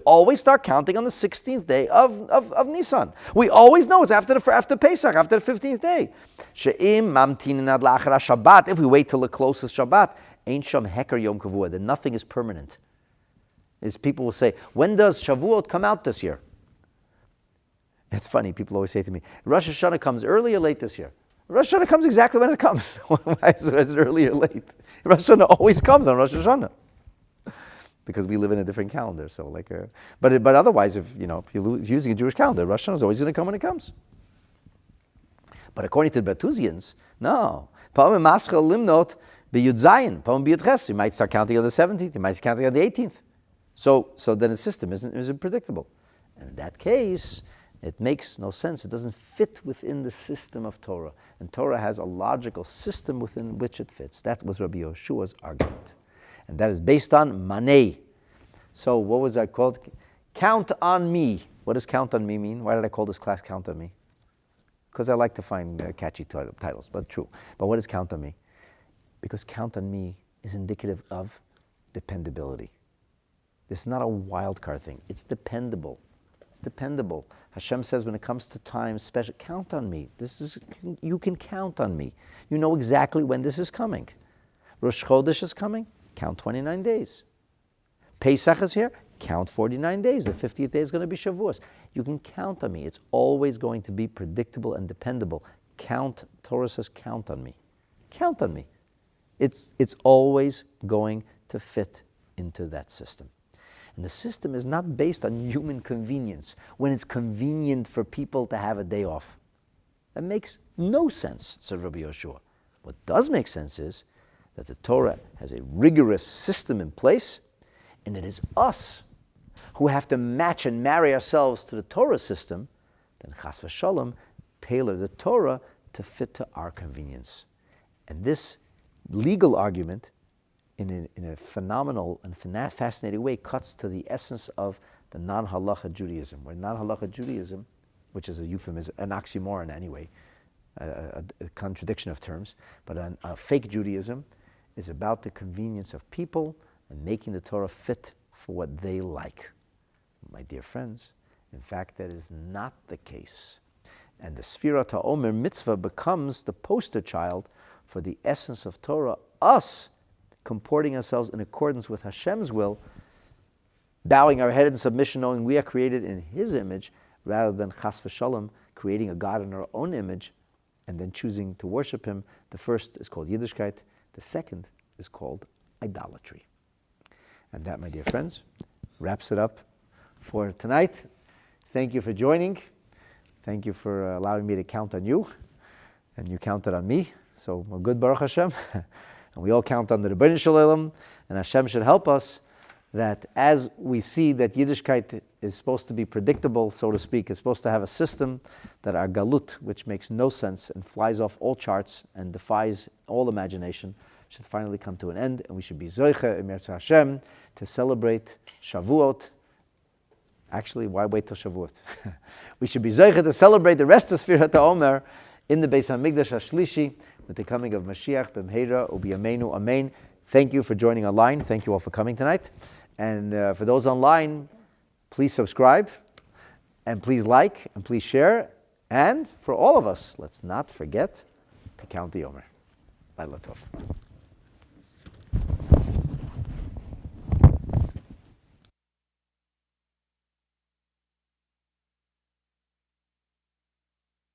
always start counting on the 16th day of Nisan. We always know it's after Pesach, after the 15th day. If we wait till the closest Shabbat, ain't sham heker yom kavua, then nothing is permanent. As people will say, when does Shavuot come out this year? It's funny, people always say to me, Rosh Hashanah comes early or late this year? Rosh Hashanah comes exactly when it comes. Why is it early or late? Rosh Hashanah always comes on Rosh Hashanah. Because we live in a different calendar. So but otherwise, if you're using a Jewish calendar, Rosh Hashanah is always going to come when it comes. But according to the Betuzians, no. You might start counting on the 17th. You might start counting on the 18th. So then the system isn't predictable. And in that case, it makes no sense. It doesn't fit within the system of Torah. And Torah has a logical system within which it fits. That was Rabbi Yeshua's argument. And that is based on manei. So what was that called? Count on me. What does count on me mean? Why did I call this class Count on Me? Because I like to find catchy titles, but true. But what is count on me? Because count on me is indicative of dependability. This is not a wild card thing. It's dependable. It's dependable. Hashem says when it comes to time, special, count on me. You can count on me. You know exactly when this is coming. Rosh Chodesh is coming, count 29 days. Pesach is here, count 49 days. The 50th day is going to be Shavuot. You can count on me. It's always going to be predictable and dependable. Torah says count on me. Count on me. It's always going to fit into that system. And the system is not based on human convenience, when it's convenient for people to have a day off. That makes no sense, said Rabbi Yeshua. What does make sense is that the Torah has a rigorous system in place, and it is us who have to match and marry ourselves to the Torah system, then chas v'shalom, tailor the Torah to fit to our convenience. And this legal argument, in a phenomenal and fascinating way, cuts to the essence of the non-halacha Judaism, where non-halacha Judaism, which is a euphemism, an oxymoron anyway, a contradiction of terms, but a fake Judaism is about the convenience of people and making the Torah fit for what they like. My dear friends, in fact, that is not the case. And the Sefirat Ha Omer mitzvah becomes the poster child for the essence of Torah, us comporting ourselves in accordance with Hashem's will bowing our head in submission, knowing we are created in His image, rather than chas v'shalom, creating a God in our own image, and then choosing to worship Him. The first is called Yiddishkeit. The second is called idolatry. And that, my dear friends, wraps it up for tonight. Thank you for joining. Thank you for allowing me to count on you. And you counted on me. So we're good, Baruch Hashem. And we all count on the Rebbeinu Shalom. And Hashem should help us that as we see that Yiddishkeit is supposed to be predictable, so to speak, is supposed to have a system, that our galut, which makes no sense and flies off all charts and defies all imagination, should finally come to an end, and we should be zoiche im Yirtzeh Hashem to celebrate Shavuot. Actually, why wait till Shavuot? We should be zoiche to celebrate the rest of Sefirat Ha Omer in the Beis HaMikdash HaShlishi with the coming of Mashiach b'mheira u'biyamenu amen. Thank you for joining online. Thank you all for coming tonight. And for those online, please subscribe, and please like, and please share. And for all of us, let's not forget to count the Omer. Laila Tov.